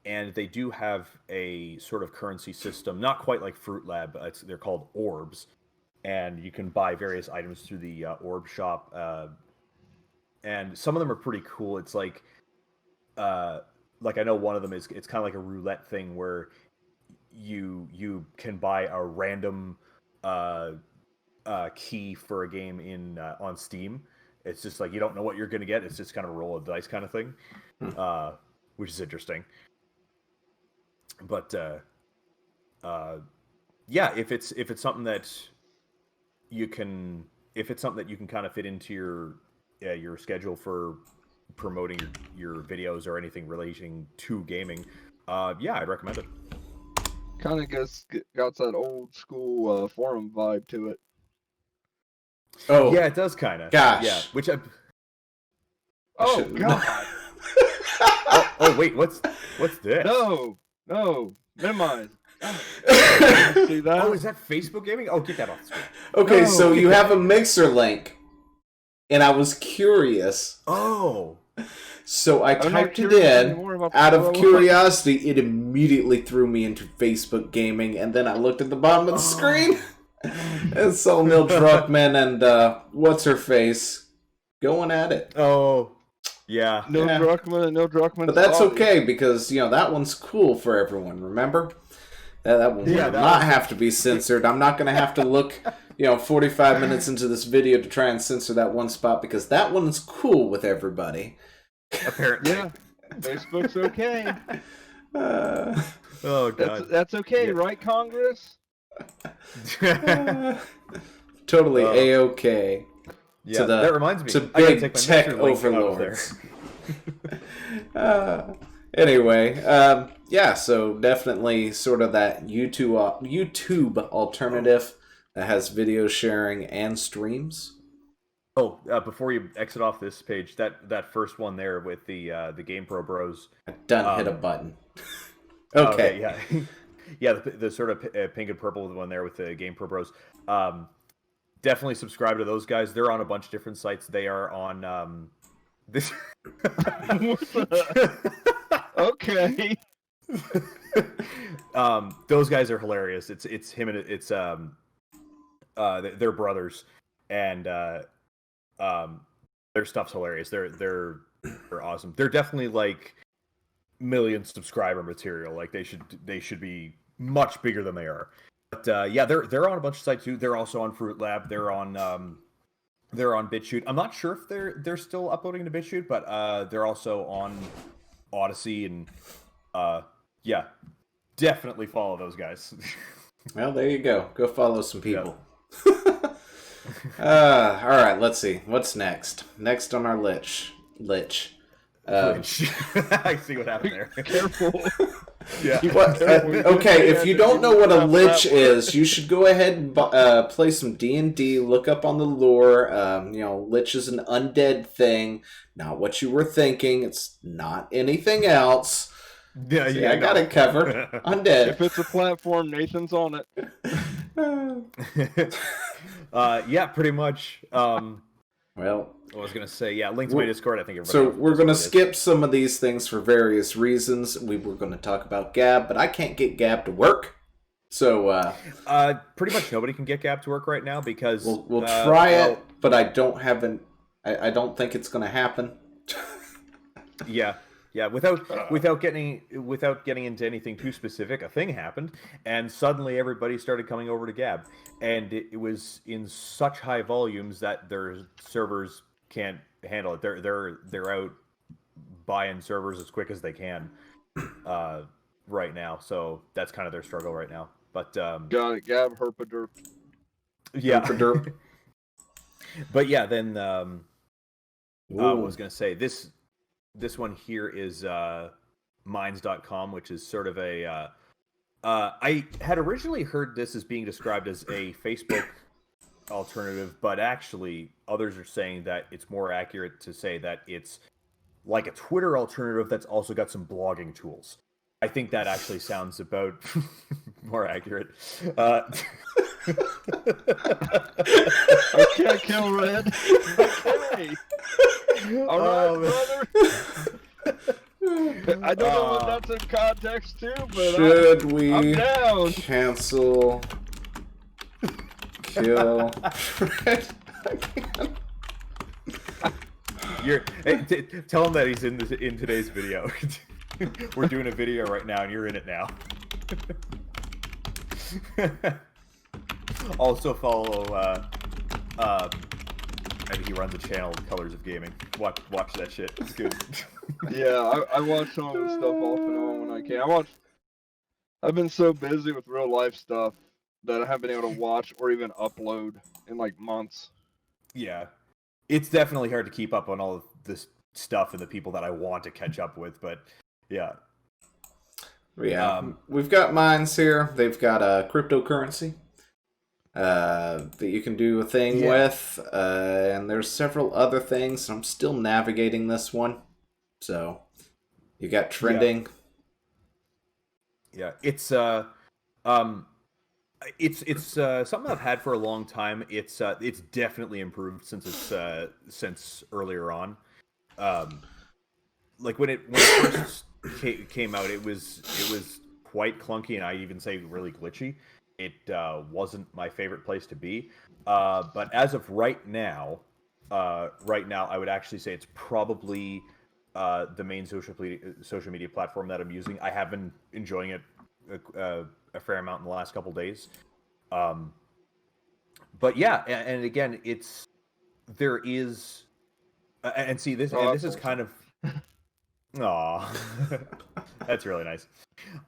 And they do have a sort of currency system, not quite like Fruit Lab. They're called orbs, and you can buy various items through the orb shop. And some of them are pretty cool. It's like I know one of them it's kind of like a roulette thing where you can buy a random key for a game on Steam. It's just like you don't know what you're gonna get. It's just kind of a roll of dice kind of thing, which is interesting. But yeah, if it's something that you can kind of fit into your schedule for promoting your videos or anything relating to gaming, yeah, I'd recommend it. Kind of got that old school forum vibe to it. Oh yeah, it does kind of. Gosh, yeah. Which I. Oh God. oh wait, what's this? No, minimize. See that? Oh, is that Facebook gaming? Oh, get that off the screen. Okay, so you have a Mixer link, and I was curious. Oh. So I typed it in out of curiosity. It immediately threw me into Facebook gaming, and then I looked at the bottom of the screen and saw Neil Druckmann and what's her face going at it. Oh, yeah. No Druckmann. But that's okay because that one's cool for everyone. Remember, That will not have to be censored. I'm not going to have to look, 45 minutes into this video to try and censor that one spot because that one's cool with everybody. Apparently. Yeah. Facebook's okay. Oh, God. That's okay, right, Congress? Totally A-okay. Yeah, that reminds me. To big tech overlords. Anyway, so definitely sort of that YouTube alternative that has video sharing and streams. Oh, before you exit off this page, that first one there with the GamePro Bros. I done hit a button. Okay. Yeah. Yeah, the sort of pink and purple one there with the GamePro Bros. Definitely subscribe to those guys. They're on a bunch of different sites. They are on this. Okay. Those guys are hilarious. It's him and it's they're brothers, and their stuff's hilarious. They're awesome. They're definitely like million subscriber material. Like they should be much bigger than they are. But yeah, they're on a bunch of sites too. They're also on Fruit Lab. They're on BitChute. I'm not sure if they're still uploading to BitChute, but they're also on Odyssey, and yeah, definitely follow those guys. Well, there you go. Go follow some people. Yeah. All right, let's see. What's next? Next on our lich. I see what happened there. Careful. Yeah. Okay, if you don't know what a lich is, you should go ahead and play some D&D. Look up on the lore. Lich is an undead thing. Not what you were thinking. It's not anything else. Yeah, See, I got it covered. Undead. If it's a platform, Nathan's on it. Yeah, pretty much. Well, I was gonna say, yeah, link to my Discord. I think everybody. So we're gonna skip some of these things for various reasons. We were gonna talk about Gab, but I can't get Gab to work. So pretty much nobody can get Gab to work right now because we'll try it, but I don't think it's gonna happen. Yeah. Without getting into anything too specific, a thing happened, and suddenly everybody started coming over to Gab, and it was in such high volumes that their servers can't handle it. They're out buying servers as quick as they can right now, so that's kind of their struggle right now. But got it, Gab herpaderp. Yeah. Herpaderp. But yeah, then I was gonna say this one here is minds.com, which is sort of a I had originally heard this as being described as a Facebook alternative, but actually others are saying that it's more accurate to say that it's like a Twitter alternative that's also got some blogging tools. I think that actually sounds about more accurate. I can't kill Red. Okay. All right, brother. I don't know what that's in context too, but should we I'm down. Cancel kill Fred again? Tell him that he's in today's video. We're doing a video right now, and you're in it now. Also follow and he runs a channel, Colors of Gaming. Watch that shit. It's good. Yeah, I watch some of his stuff off and on when I can. I've been so busy with real life stuff that I haven't been able to watch or even upload in like months. Yeah, it's definitely hard to keep up on all of this stuff and the people that I want to catch up with, but yeah. Yeah, we've got Minds here. They've got a cryptocurrency that you can do a thing with, and there's several other things. I'm still navigating this one. So you got trending. Yeah, it's something I've had for a long time. It's definitely improved since earlier on. Like when it first came out, it was quite clunky, and I even say really glitchy. It wasn't my favorite place to be. But as of right now, I would actually say it's probably the main social media platform that I'm using. I have been enjoying it a fair amount in the last couple days. But yeah, and again, there is, and see this, and this is kind of, aw, that's really nice.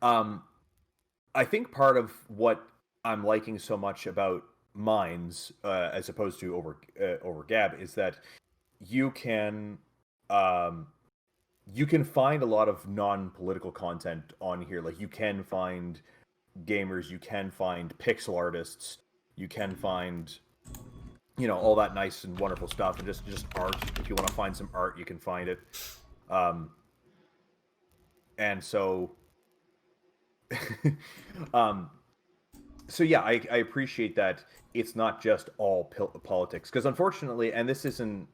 I think part of what I'm liking so much about Minds, as opposed to over Gab, is that you can find a lot of non-political content on here. Like, you can find gamers, you can find pixel artists, you can find, you know, all that nice and wonderful stuff, and just art. If you want to find some art, you can find it. And so so yeah, I appreciate that it's not just all politics, because unfortunately, and this isn't,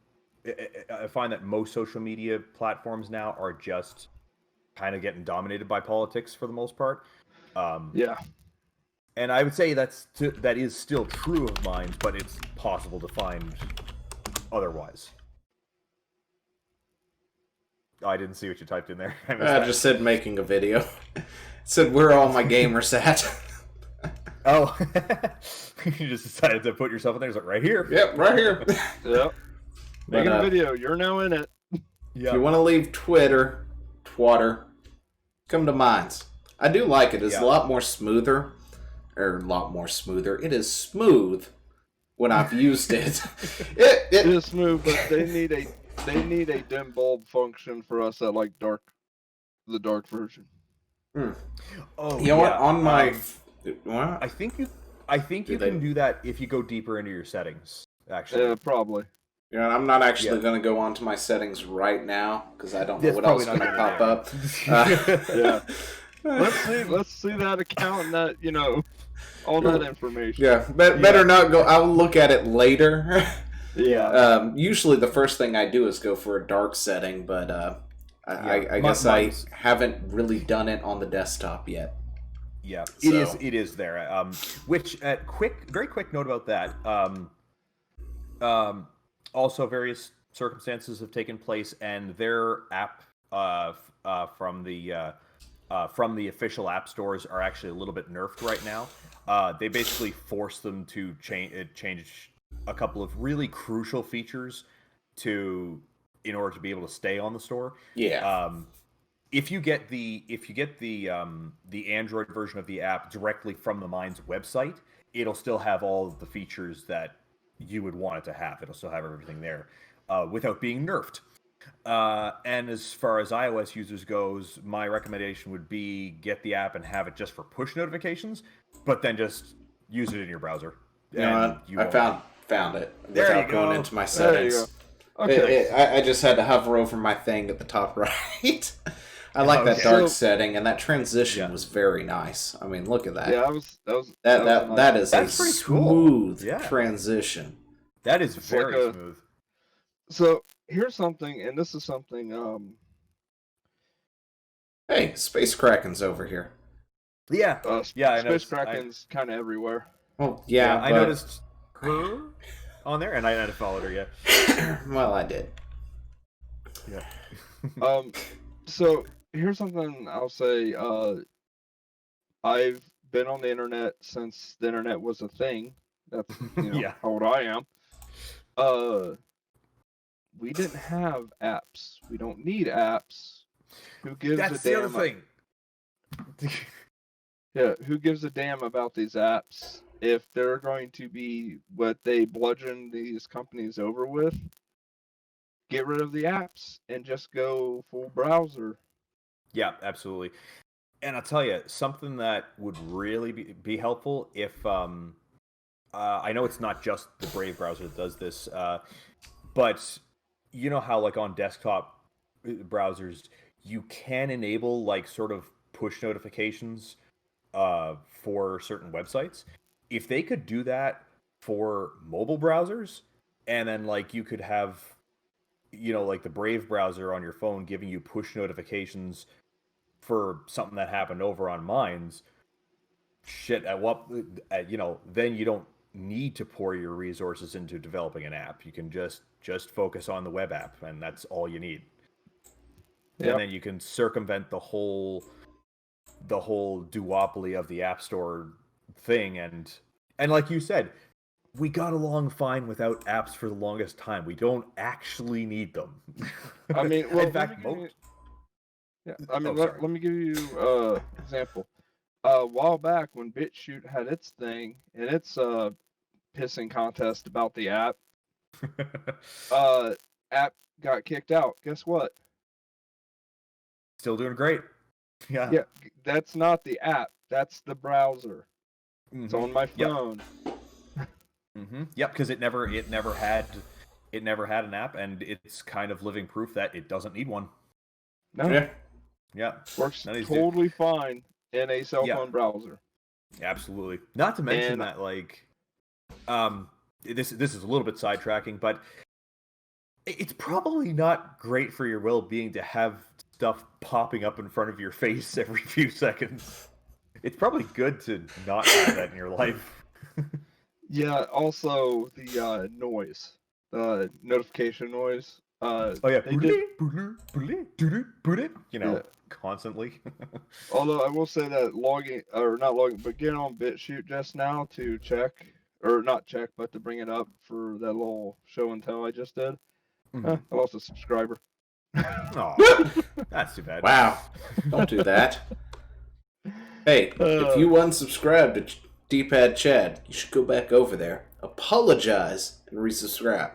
I find that most social media platforms now are just kind of getting dominated by politics for the most part. Yeah. And I would say that is still true of Minds, but it's possible to find otherwise. I didn't see what you typed in there. I just said making a video. It said, where are all my gamers at? Oh. You just decided to put yourself in there. It's like, right here. Yep, right here. Yep. Making a video. You're now in it. If you want to leave Twitter, come to Minds. I do like it. It's a lot more smoother. It is smooth when I've used it. It is smooth, but they need a dim bulb function for us that like the dark version. Oh, you know what? On my, I think you can do that if you go deeper into your settings. Actually, yeah, probably. Yeah, I'm not actually going to go onto my settings right now because I don't know what else is going to pop up. Yeah. Let's see that account and that, you know, all that information. Yeah, better not go. I'll look at it later. Yeah. Usually the first thing I do is go for a dark setting, but I guess I haven't really done it on the desktop yet. Yeah, So. it is there. Which very quick note about that. Also, various circumstances have taken place, and their app from the official app stores are actually a little bit nerfed right now. They basically forced them to change a couple of really crucial features in order to be able to stay on the store. Yeah. If you get the Android version of the app directly from the Minds website, it'll still have all of the features that you would want it to have. It'll still have everything there without being nerfed. And as far as iOS users goes, my recommendation would be get the app and have it just for push notifications, but then just use it in your browser. You know what? I found it without going into my There you settings. go. Okay. I just had to hover over my thing at the top right. I like that dark setting, and that transition was very nice. I mean, look at that. Yeah, that is a pretty smooth cool. transition. That is very smooth. So here's something, and this is something. Hey, Space Kraken's over here. Yeah, I Space Kraken's kind of everywhere. Oh yeah, I noticed her on there, and I hadn't followed her yet. Well, I did. Yeah. So here's something I'll say. I've been on the internet since the internet was a thing. That's how old I am. We didn't have apps. We don't need apps. Who gives a damn? That's the other thing. Yeah, who gives a damn about these apps? If they're going to be what they bludgeon these companies over with, get rid of the apps and just go full browser. Yeah, absolutely. And I'll tell you, something that would really be helpful if... I know it's not just the Brave browser that does this, but you know how, like, on desktop browsers, you can enable, like, sort of push notifications for certain websites. If they could do that for mobile browsers, and then, like, you could have, like the Brave browser on your phone giving you push notifications for something that happened over on Minds, then you don't need to pour your resources into developing an app. You can just focus on the web app, and that's all you need. Yep. And then you can circumvent the whole the whole duopoly of the App Store thing, and like you said, we got along fine without apps for the longest time. We don't actually need them. I mean, well, in fact, let me give you an example. A while back when BitChute had its thing and its pissing contest about the app, app got kicked out. Guess what? Still doing great. Yeah. Yeah, that's not the app. That's the browser. It's on my phone. Yep, because it never had an app, and it's kind of living proof that it doesn't need one. No. Yeah. Works totally fine in a cell phone browser. Absolutely. Not to mention that, like, this is a little bit sidetracking, but it's probably not great for your well-being to have stuff popping up in front of your face every few seconds. It's probably good to not have that in your life. Yeah, also the noise, the notification noise. Constantly. Although I will say that getting on BitChute just now to check, or not check, but to bring it up for that little show and tell I just did. I lost a subscriber. Oh, that's too bad. Wow, don't do that. Hey, if you unsubscribed to D-Pad Chad, you should go back over there, apologize, and resubscribe.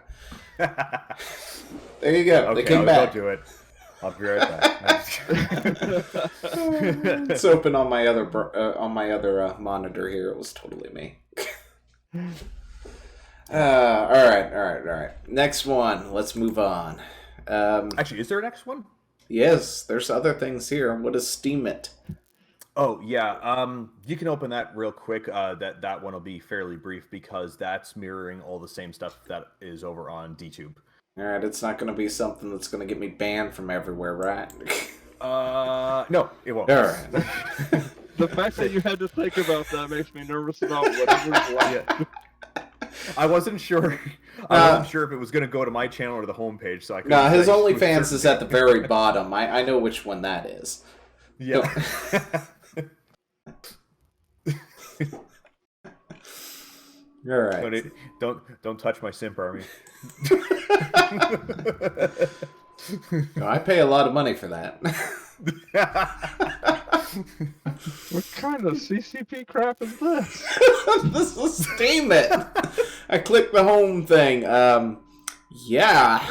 There you go. Okay, they came back. Don't do it. I'll be right back. It's open on my other monitor here. It was totally me. All right. Next one. Let's move on. Actually, is there a next one? Yes, there's other things here. What is Steemit? Oh yeah, you can open that real quick. That one will be fairly brief because that's mirroring all the same stuff that is over on Dtube. All right, it's not going to be something that's going to get me banned from everywhere, right? No, it won't. All right. The fact that you had to think about that makes me nervous about whatever's left. I wasn't sure. I wasn't sure if it was going to go to my channel or the homepage, so I couldn't. No, his OnlyFans is at the very bottom. I know which one that is. Yeah. All right. Don't touch my simp army. No, I pay a lot of money for that. What kind of CCP crap is this? This is Steemit. I clicked the home thing. Yeah.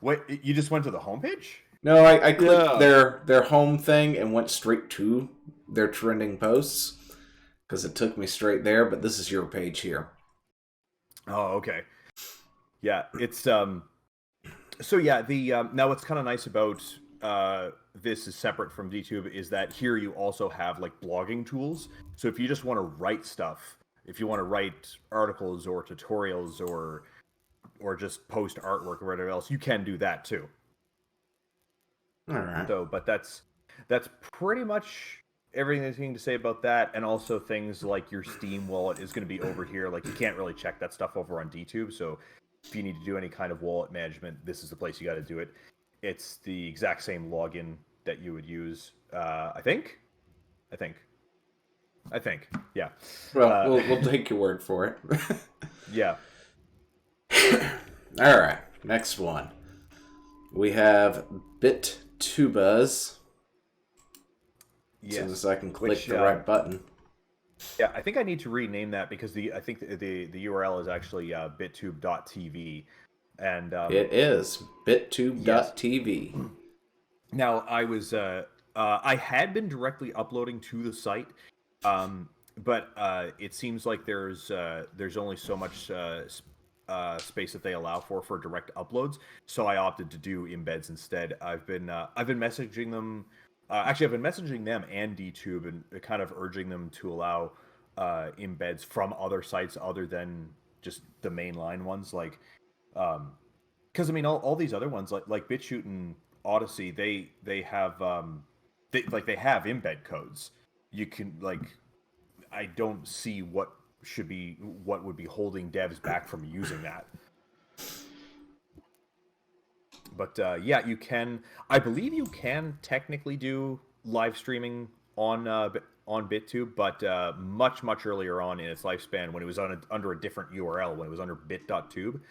Wait, you just went to the homepage? No, I clicked their home thing and went straight to their trending posts because it took me straight there. But this is your page here. Oh, okay. Yeah, it's So yeah, the now what's kind of nice about this is separate from Dtube is that here you also have like blogging tools. So if you just want to write stuff, if you want to write articles or tutorials or just post artwork or whatever else, you can do that too. All right. So, but that's pretty much everything there's anything to say about that, and also things like your Steam wallet is going to be over here. Like you can't really check that stuff over on Dtube. So if you need to do any kind of wallet management, this is the place you got to do it. It's the exact same login that you would use. I think. Yeah. Well, we'll take your word for it. Yeah. All right. Next one. We have BitTubers. Yes. As soon as I can click the right button. Yeah, I think I need to rename that because I think the URL is actually bittube.tv, and it is bittube.tv. Yes. Now I was I had been directly uploading to the site, but it seems like there's only so much space that they allow for direct uploads, so I opted to do embeds instead. I've been messaging them. Actually, I've been messaging them and Dtube and kind of urging them to allow embeds from other sites other than just the mainline ones. Like, because I mean, all these other ones like BitChute and Odyssey, they have they have embed codes. You can I don't see what would be holding devs back from using that. But yeah, you can. I believe you can technically do live streaming on Bittube, but much earlier on in its lifespan, when it was under a different URL, when it was under bit.tube.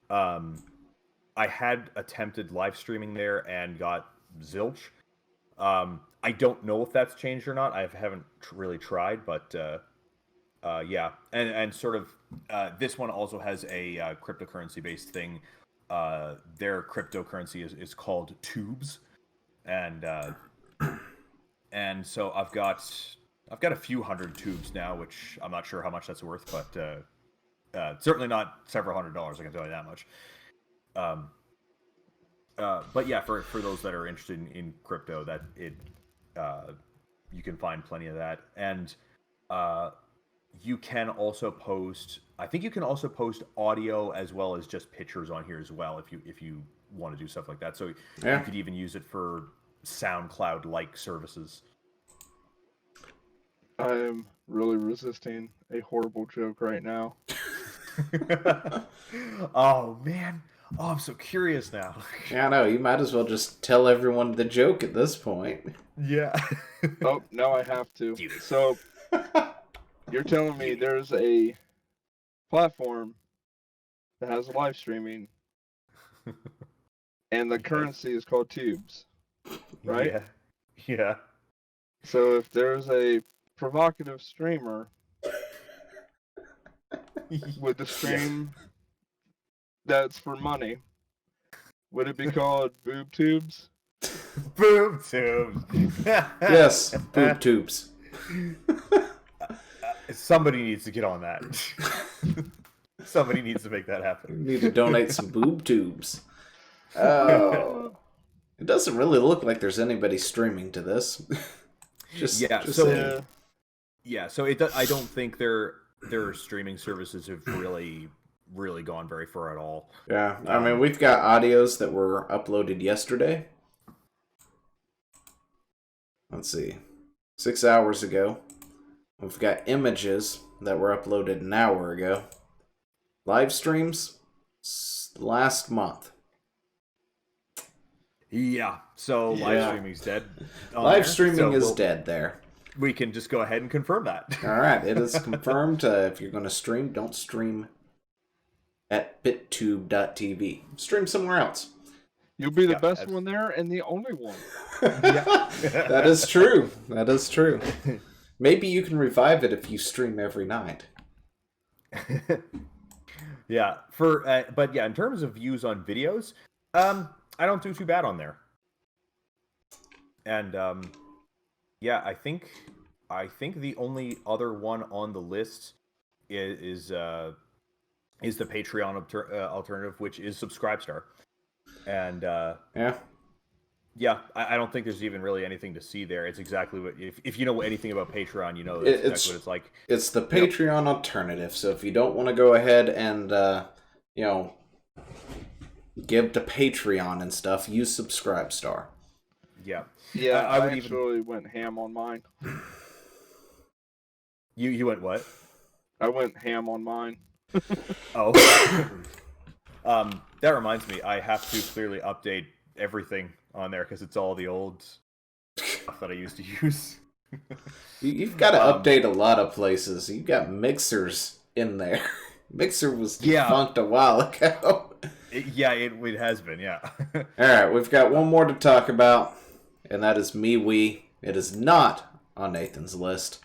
I had attempted live streaming there and got zilch. I don't know if that's changed or not. I haven't really tried, but yeah. And sort of this one also has a cryptocurrency-based thing. Their cryptocurrency is called tubes, and so I've got a few hundred tubes now, which I'm not sure how much that's worth, but certainly not several $100s. I can tell you that much. But yeah, for those that are interested in crypto, that you can find plenty of that, and you can also post. I think you can also post audio as well as just pictures on here as well, if you want to do stuff like that. So you could even use it for SoundCloud-like services. I am really resisting a horrible joke right now. Oh man. Oh, I'm so curious now. Yeah, I know. You might as well just tell everyone the joke at this point. Yeah. Oh, now I have to. So, you're telling me there's a platform that has live streaming, and the currency is called tubes, right? Yeah. Yeah. So if there's a provocative streamer with the stream that's for money, would it be called boob tubes? Boob tubes. Yes, boob tubes. Somebody needs to get on that. Somebody needs to make that happen. You need to donate some boob tubes. Oh. It doesn't really look like there's anybody streaming to this. just saying. So I don't think their streaming services have really gone very far at all. Yeah, I mean, we've got audios that were uploaded yesterday. Let's see. 6 hours ago. We've got images that were uploaded an hour ago. Live streams last month. Yeah, so live streaming's dead. Live streaming is dead there. We can just go ahead and confirm that. All right, it is confirmed. If you're going to stream, don't stream at bittube.tv. Stream somewhere else. You'll be the best one there and the only one. Yeah. That is true. That is true. Maybe you can revive it if you stream every night. Yeah, but yeah, in terms of views on videos, I don't do too bad on there. And yeah, I think the only other one on the list is the Patreon alternative, which is Subscribestar. And yeah, I don't think there's even really anything to see there. It's exactly what, if you know anything about Patreon, you know that's exactly what it's like. It's the Patreon alternative. So if you don't want to go ahead and give to Patreon and stuff, use Subscribestar. Yeah. Yeah, I actually went ham on mine. You went what? I went ham on mine. Oh. That reminds me, I have to clearly update everything on there because it's all the old stuff that I used to use. You've got to update a lot of places. You've got Mixers in there. Mixer was defunct a while ago. It has been, yeah. All right, we've got one more to talk about, and that is MeWe. It is not on Nathan's list.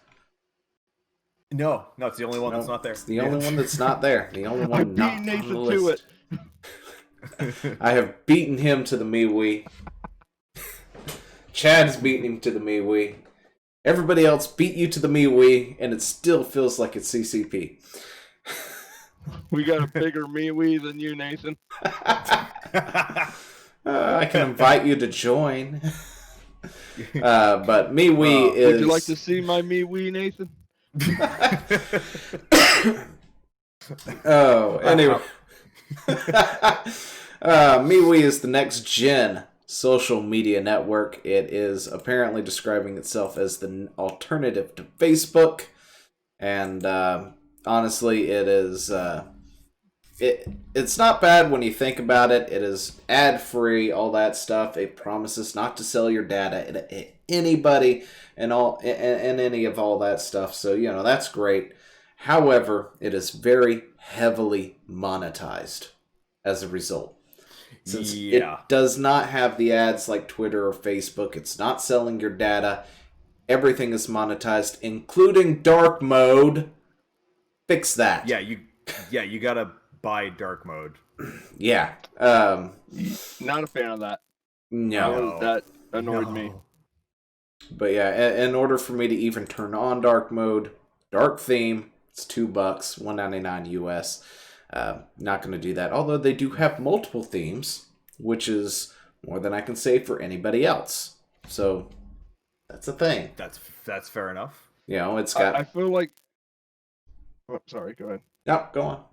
No, it's the only one that's not there. It's the only one that's not there. The only one not on the list. I have beaten him to the MeWe. Chad's beaten him to the MeWe. Everybody else beat you to the MeWe, and it still feels like it's CCP. We got a bigger MeWe than you, Nathan. I can invite you to join. But MeWe is... Would you like to see my MeWe, Nathan? Oh, anyway. MeWe is the next gen social media network. It is apparently describing itself as the alternative to Facebook. And honestly, it is it's not bad when you think about it. It is ad-free, all that stuff. It promises not to sell your data to anybody and any of all that stuff. So, that's great. However, it is very heavily monetized as a result. Since it does not have the ads like Twitter or Facebook, it's not selling your data. Everything is monetized, including dark mode. Fix that. Yeah, you gotta buy dark mode. Yeah. Not a fan of that. No. That annoyed me. But yeah, in order for me to even turn on dark mode, dark theme, it's $2, $1.99 US. Not going to do that. Although they do have multiple themes, which is more than I can say for anybody else. So that's a thing. That's fair enough. It's got. I feel like. Oh, sorry. Go ahead. No, go on.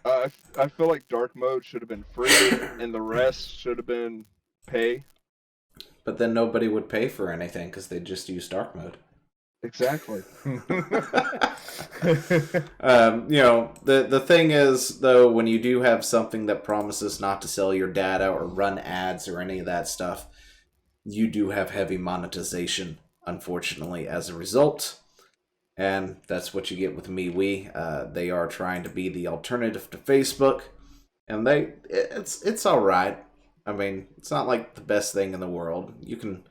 I feel like dark mode should have been free, and the rest should have been pay. But then nobody would pay for anything because they'd just use dark mode. Exactly. The thing is, though, when you do have something that promises not to sell your data or run ads or any of that stuff, you do have heavy monetization, unfortunately, as a result. And that's what you get with MeWe. They are trying to be the alternative to Facebook, and it's all right. I mean, it's not like the best thing in the world. You can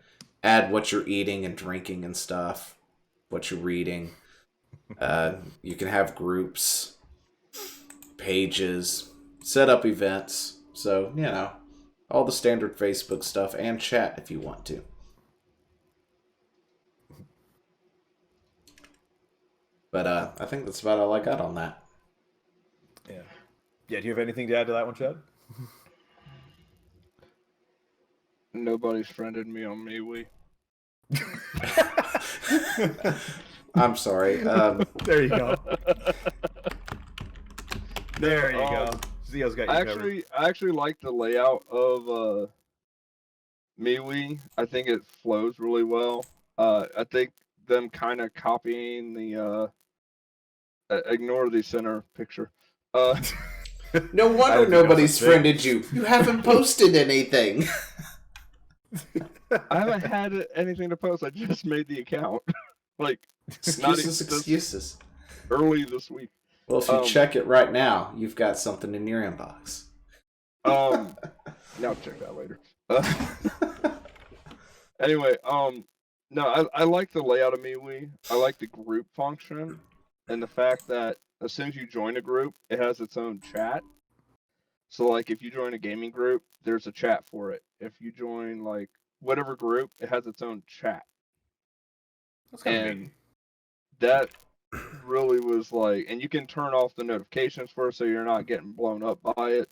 add what you're eating and drinking and stuff. What you're reading. You can have groups, pages, set up events. So, all the standard Facebook stuff and chat if you want to. But I think that's about all I got on that. Yeah. Yeah, do you have anything to add to that one, Chad? Nobody's friended me on MeWe. I'm sorry. There you go. There you go. Zio's got you covered. I actually like the layout of MeWe. I think it flows really well. I think them kind of copying the ignore the center picture. No wonder nobody's friended you. You haven't posted anything. I haven't had anything to post. I just made the account. Excuses. Early this week. Well, if you check it right now, you've got something in your inbox. Now check that later. Anyway, no, I like the layout of MeWe. I like the group function and the fact that as soon as you join a group, it has its own chat. So, if you join a gaming group, there's a chat for it. If you join, whatever group, it has its own chat. That's kind of neat. That really was and you can turn off the notifications for it so you're not getting blown up by it.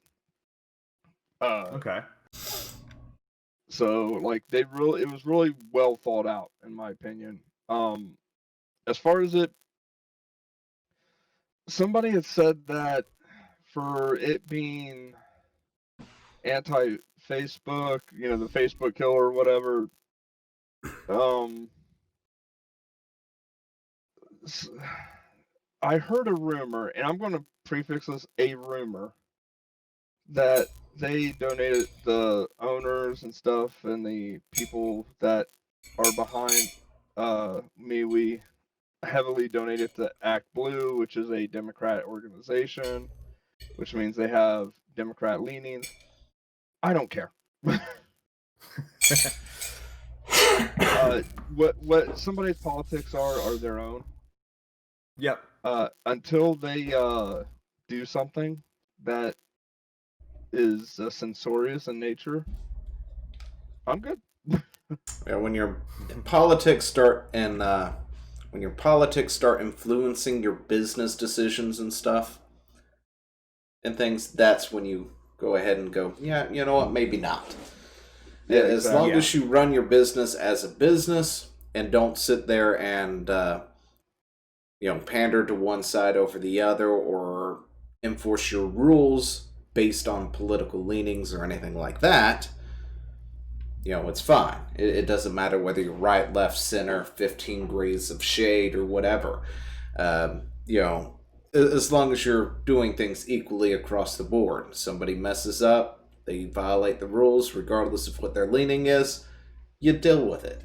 Okay. So, it was really well thought out, in my opinion. As far as somebody had said that for it being anti-Facebook, the Facebook killer or whatever, I heard a rumor, and I'm going to prefix this a rumor, that they donated, the owners and stuff and the people that are behind MeWe heavily donated to Act Blue, which is a Democrat organization, which means they have Democrat leanings. I don't care. What somebody's politics are their own. Yep. Until they do something that is censorious in nature, I'm good. Yeah, when your politics start influencing your business decisions and stuff and things, that's when you go ahead and go, yeah, you know what, maybe not. Yeah, as long as you run your business as a business and don't sit there and pander to one side over the other or enforce your rules based on political leanings or anything like that, it's fine. It doesn't matter whether you're right, left, center, 15 degrees of shade or whatever. as long as you're doing things equally across the board. Somebody messes up, they violate the rules, regardless of what their leaning is, you deal with it.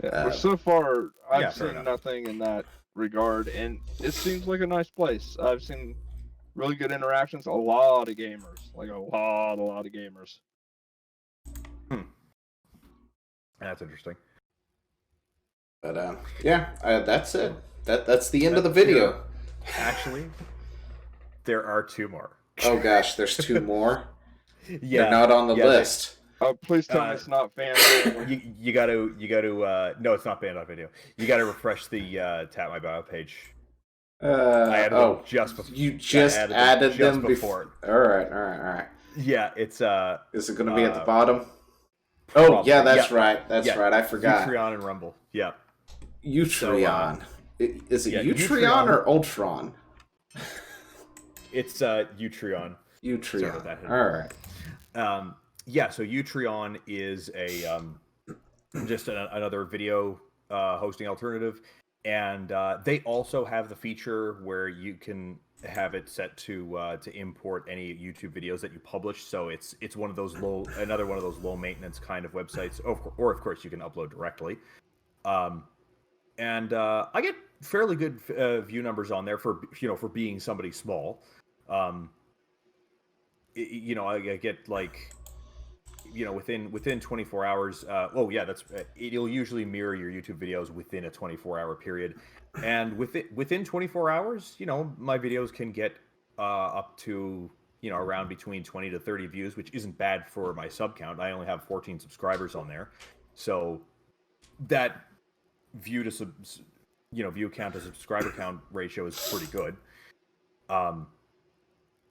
Yeah, but so far, yeah, I've fair seen enough. nothing in that regard, and it seems like a nice place. I've seen really good interactions, a lot of gamers, like a lot of gamers. That's interesting. But yeah, that's it. That's the end of the video. Actually, there are 2 more. Oh gosh, there's 2 more. Yeah, They're not on the list. Please tell me it's not fan family. You gotta no, it's not banned on video. You gotta refresh the Tap My Bio page. I added them just before. You just added them before. All right. Yeah, it's Is it going to be at the bottom? Oh, probably. yeah, that's right. That's right. I forgot. Utreon and Rumble. Yeah. Utreon. So, is it Utreon or Ultron? It's Utreon. Utreon. All right. Yeah, so Utreon is a just another video hosting alternative, and they also have the feature where you can have it set to import any YouTube videos that you publish. So it's one of those another one of those low maintenance kind of websites. Or of course you can upload directly. And I get fairly good view numbers on there for being somebody small. I get like, within 24 hours. It'll usually mirror your YouTube videos within a 24-hour period. And within 24 hours, my videos can get up to, around between 20 to 30 views, which isn't bad for my sub count. I only have 14 subscribers on there. So that view count to subscriber count ratio is pretty good.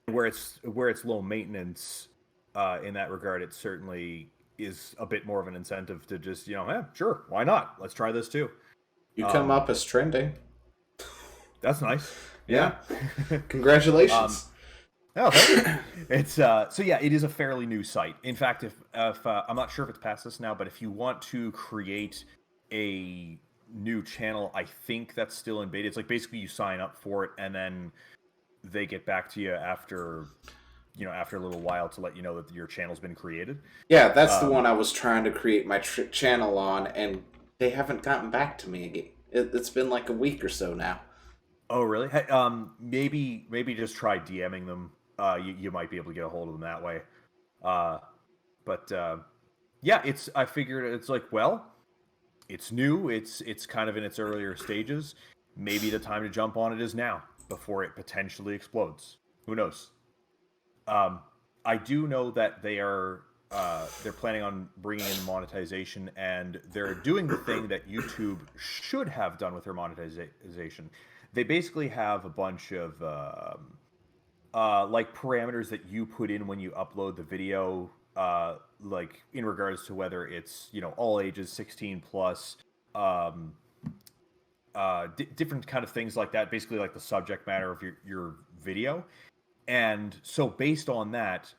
Where it's low maintenance, in that regard, it certainly is a bit more of an incentive to just, sure, why not? Let's try this too. You come up as trending. That's nice. Yeah. Congratulations. Thank you. It's it is a fairly new site. In fact, if I'm not sure if it's past this now, but if you want to create a new channel, I think that's still in beta. It's like basically you sign up for it and then they get back to you after a little while to let you know that your channel's been created. Yeah, that's the one I was trying to create my channel on, and they haven't gotten back to me again. It's been like a week or so now. Oh, really? Hey, maybe just try DMing them. You might be able to get a hold of them that way. I figured it's like, well, it's new. It's kind of in its earlier stages. Maybe the time to jump on it is now, before it potentially explodes. Who knows? I do know that they're planning on bringing in monetization, and they're doing the thing that YouTube should have done with their monetization. They basically have a bunch of like parameters that you put in when you upload the video, like in regards to whether it's all ages, 16 plus, different kind of things like that. Basically, like the subject matter of your video. And so based on that,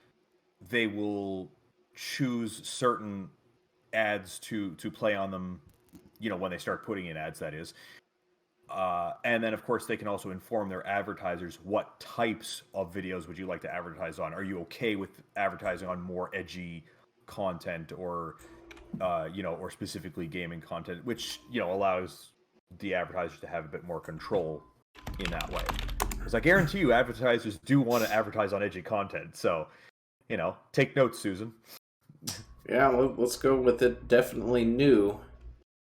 they will choose certain ads to play on them, when they start putting in ads, that is. And then, of course, they can also inform their advertisers what types of videos would you like to advertise on. Are you okay with advertising on more edgy content or specifically gaming content, which, allows the advertisers to have a bit more control in that way. Because I guarantee you advertisers do want to advertise on edgy content. So, take notes, Susan. Yeah, let's go with it. Definitely new.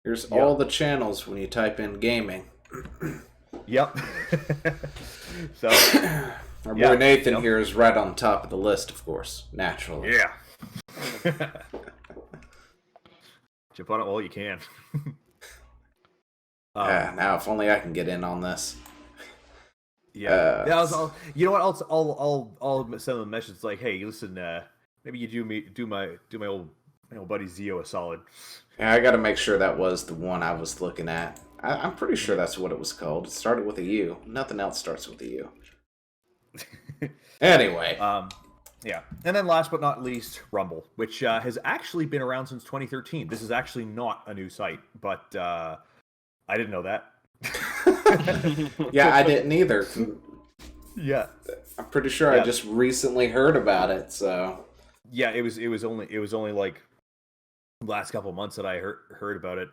Here's all the channels when you type in gaming. Yep. So our boy Nathan here is right on top of the list, of course. Naturally. Yeah. Jump on it while you can. Now, if only I can get in on this. Yeah. I'll send them a message like, hey, listen, maybe you do my old buddy Zio a solid. Yeah, I got to make sure that was the one I was looking at. I'm pretty sure that's what it was called. It started with a U. Nothing else starts with a U. Anyway. Yeah. And then last but not least, Rumble, which has actually been around since 2013. This is actually not a new site, but I didn't know that. Yeah, I didn't either. Yeah. I'm pretty sure I just recently heard about it, so... Yeah, it was only like last couple months that I heard about it.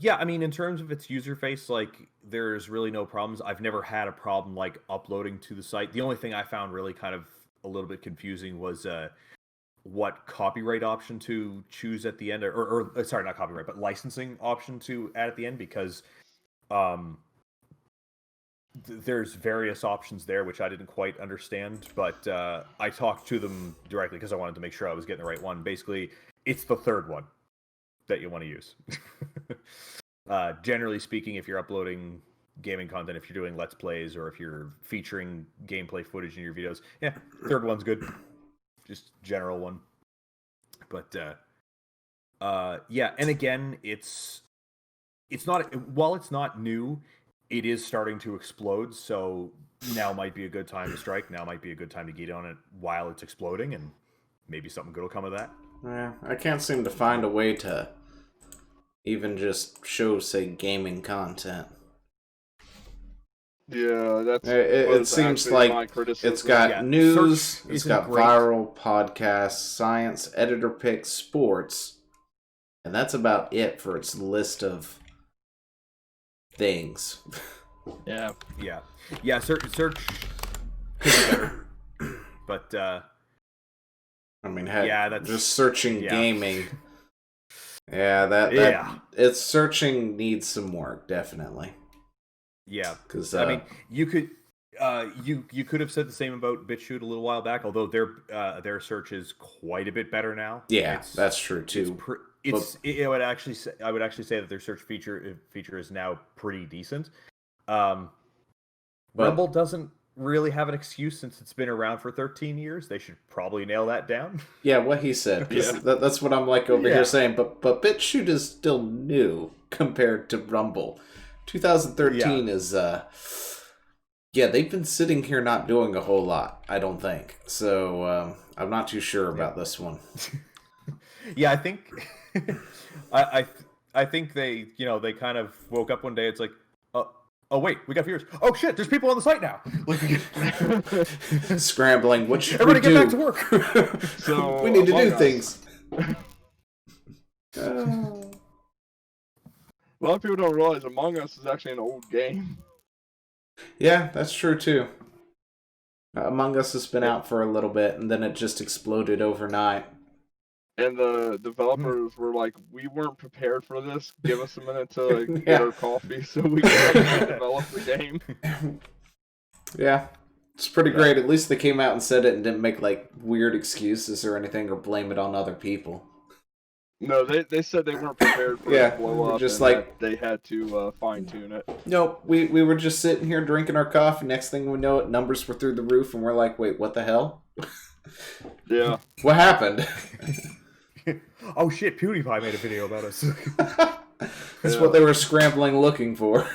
Yeah, I mean, in terms of its user face, like, there's really no problems. I've never had a problem like uploading to the site. The only thing I found really kind of a little bit confusing was what copyright option to choose at the end, or sorry, not copyright, but licensing option to add at the end, because there's various options there which I didn't quite understand, but I talked to them directly because I wanted to make sure I was getting the right one. Basically, it's the third one that you want to use. Generally speaking, if you're uploading gaming content, if you're doing Let's Plays, or if you're featuring gameplay footage in your videos, yeah, third one's good. Just general one. But yeah, and again, it's not, while it's not new, it is starting to explode, so now might be a good time to strike. Now might be a good time to get on it while it's exploding, and maybe something good will come of that. Yeah, I can't seem to find a way to even just show, say, gaming content. Yeah, that's it seems like it's got news, it's got viral, podcasts, science, editor picks, sports, and that's about it for its list of things. Yeah. Search could be better, but I mean, heck, just searching gaming. Its searching needs some work, definitely. Yeah, because I mean, you could have said the same about BitChute a little while back, although their search is quite a bit better now. Yeah, that's true too. I would actually say that their search feature is now pretty decent. Rumble doesn't really have an excuse since it's been around for 13 years. They should probably nail that down. Yeah, what he said. That's what I'm like over here saying. But BitChute is still new compared to Rumble. 2013 is they've been sitting here not doing a whole lot, I don't think. So I'm not too sure about this one. Yeah, I think I think they kind of woke up one day. It's like, oh wait, we got viewers. Oh shit, there's people on the site now. Scrambling. What should everybody we do? Get back to work. So we need to do things. A lot of people don't realize Among Us is actually an old game. Yeah, that's true too. Among Us has been out for a little bit, and then it just exploded overnight. And the developers were like, we weren't prepared for this. Give us a minute to get our coffee so we can develop the game. Yeah, it's pretty great. At least they came out and said it and didn't make like weird excuses or anything or blame it on other people. No, they said they weren't prepared for it to blow up, just and like they had to fine-tune it. Nope, we were just sitting here drinking our coffee. Next thing we know it, numbers were through the roof, and we're like, wait, what the hell? Yeah. What happened? Oh shit, PewDiePie made a video about us. That's what they were scrambling looking for.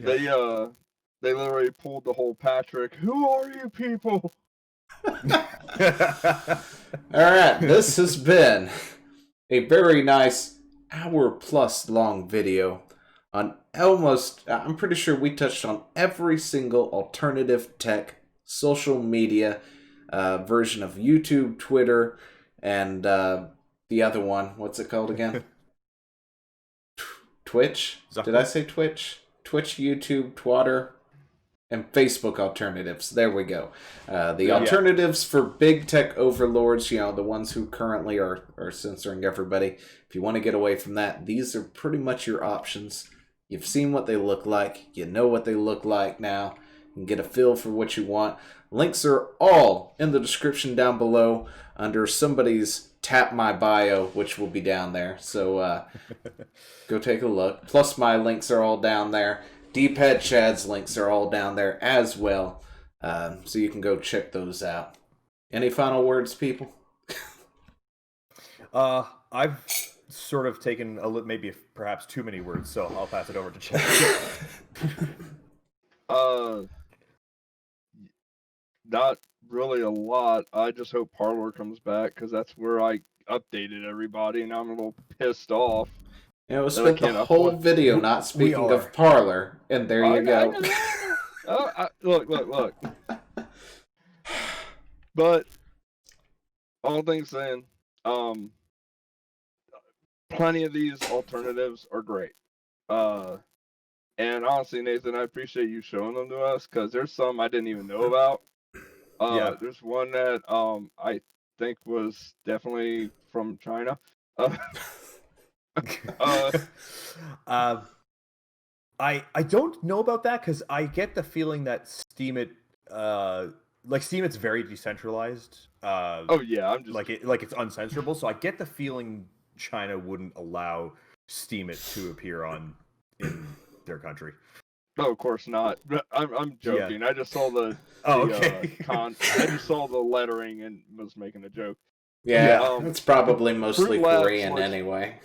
They literally pulled the whole Patrick, who are you people? Alright, this has been a very nice hour-plus long video on I'm pretty sure we touched on every single alternative tech, social media version of YouTube, Twitter, and the other one. What's it called again? Twitch? Did I say Twitch? Twitch, YouTube, Twitter, and Facebook alternatives. There we go. The alternatives for big tech overlords, the ones who currently are censoring everybody. If you want to get away from that, these are pretty much your options. You've seen what they look like. You know what they look like now. You can get a feel for what you want. Links are all in the description down below under somebody's Tap My Bio, which will be down there. So go take a look. Plus my links are all down there. D-Pad Chad's links are all down there as well. So you can go check those out. Any final words, people? I've sort of taken maybe perhaps too many words, so I'll pass it over to Chad. Not really a lot. I just hope Parler comes back, because that's where I updated everybody, and I'm a little pissed off. You know, we spent the whole video not speaking of Parler, and there you go. Look. But all things saying, plenty of these alternatives are great. And honestly, Nathan, I appreciate you showing them to us because there's some I didn't even know about. There's one that I think was definitely from China. I don't know about that because I get the feeling that Steemit, Steemit's very decentralized. Oh yeah, I'm just it's uncensorable. So I get the feeling China wouldn't allow Steemit to appear in their country. No, of course not. I'm joking. Yeah. I just saw the I just saw the lettering and was making a joke. Yeah, it's probably mostly Korean anyway.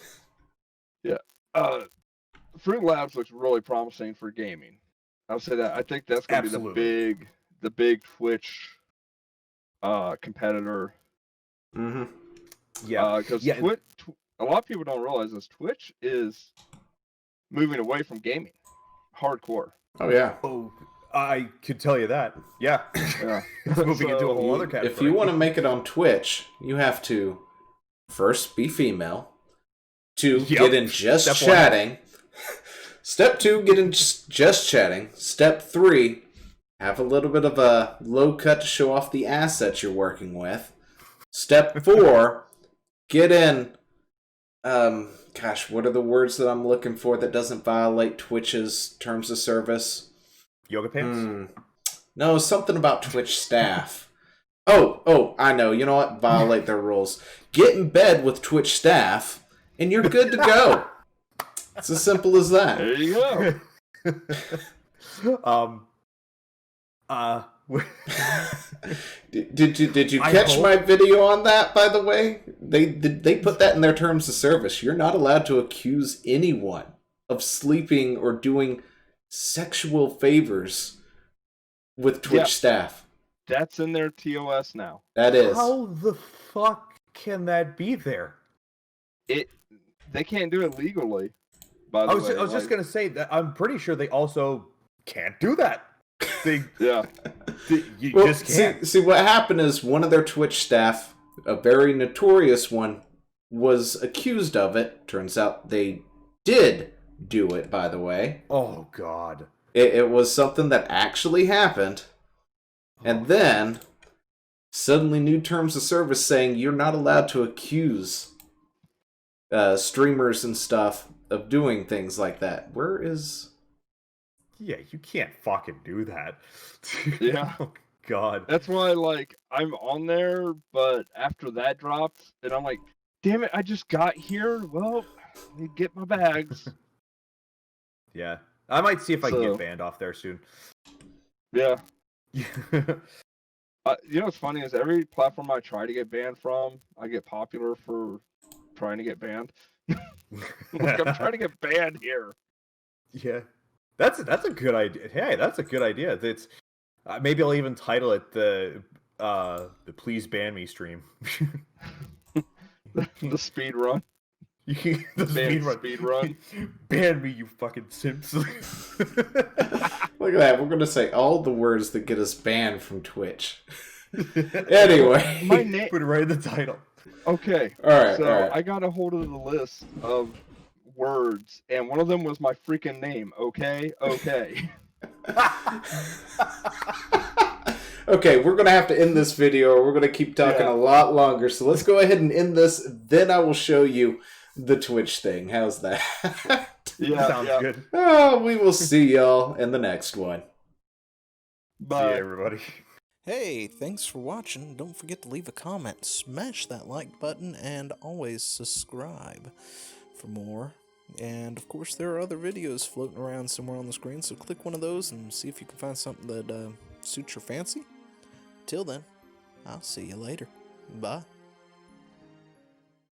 Yeah. Fruit Labs looks really promising for gaming. I'll say that. I think that's going to be the big Twitch competitor. Mm-hmm. Yeah. Because a lot of people don't realize this. Twitch is moving away from gaming. Hardcore. Oh, yeah. Oh, I could tell you that. Yeah. It's moving into a whole other category. If you want to make it on Twitch, you have to first be female. 2, get in just chatting. Step 2, get in just chatting. Step 3, have a little bit of a low cut to show off the assets you're working with. Step 4, get in... what are the words that I'm looking for that doesn't violate Twitch's terms of service? Yoga pants? No, something about Twitch staff. Oh, I know. You know what? Violate their rules. Get in bed with Twitch staff, and you're good to go. It's as simple as that. There you go. Did you catch my video on that, by the way? They put that in their terms of service. You're not allowed to accuse anyone of sleeping or doing sexual favors with Twitch staff. That's in their TOS now. That is. How the fuck can that be there? They can't do it legally. By the way, I was just gonna say that I'm pretty sure they also can't do that. You just can't. See, what happened is one of their Twitch staff, a very notorious one, was accused of it. Turns out they did do it, by the way. Oh, God. It was something that actually happened. And then, suddenly new terms of service saying you're not allowed to accuse streamers and stuff of doing things like that. Where is... Yeah, you can't fucking do that. Yeah. Oh, God. That's why, I'm on there, but after that dropped, and I'm like, damn it, I just got here. Well, let me get my bags. Yeah. I might see if I can get banned off there soon. Yeah. You know what's funny is every platform I try to get banned from, I get popular for trying to get banned. I'm trying to get banned here. Yeah. That's a good idea. Hey, that's a good idea. It's maybe I'll even title it the Please Ban Me stream. The speed run. Speed run. Ban me, you fucking simps. Look at that. We're gonna say all the words that get us banned from Twitch. Anyway, put it right in the title. Okay. All right. So I got a hold of the list of words, and one of them was my freaking name. Okay. Okay, we're going to have to end this video, or we're going to keep talking a lot longer. So let's go ahead and end this. Then I will show you the Twitch thing. How's that? Yeah, sounds good. Oh, we will see y'all in the next one. Bye, see you, everybody. Hey, thanks for watching. Don't forget to leave a comment, smash that like button, and always subscribe for more. And of course, there are other videos floating around somewhere on the screen, so click one of those and see if you can find something that suits your fancy. Till then, I'll see you later. Bye.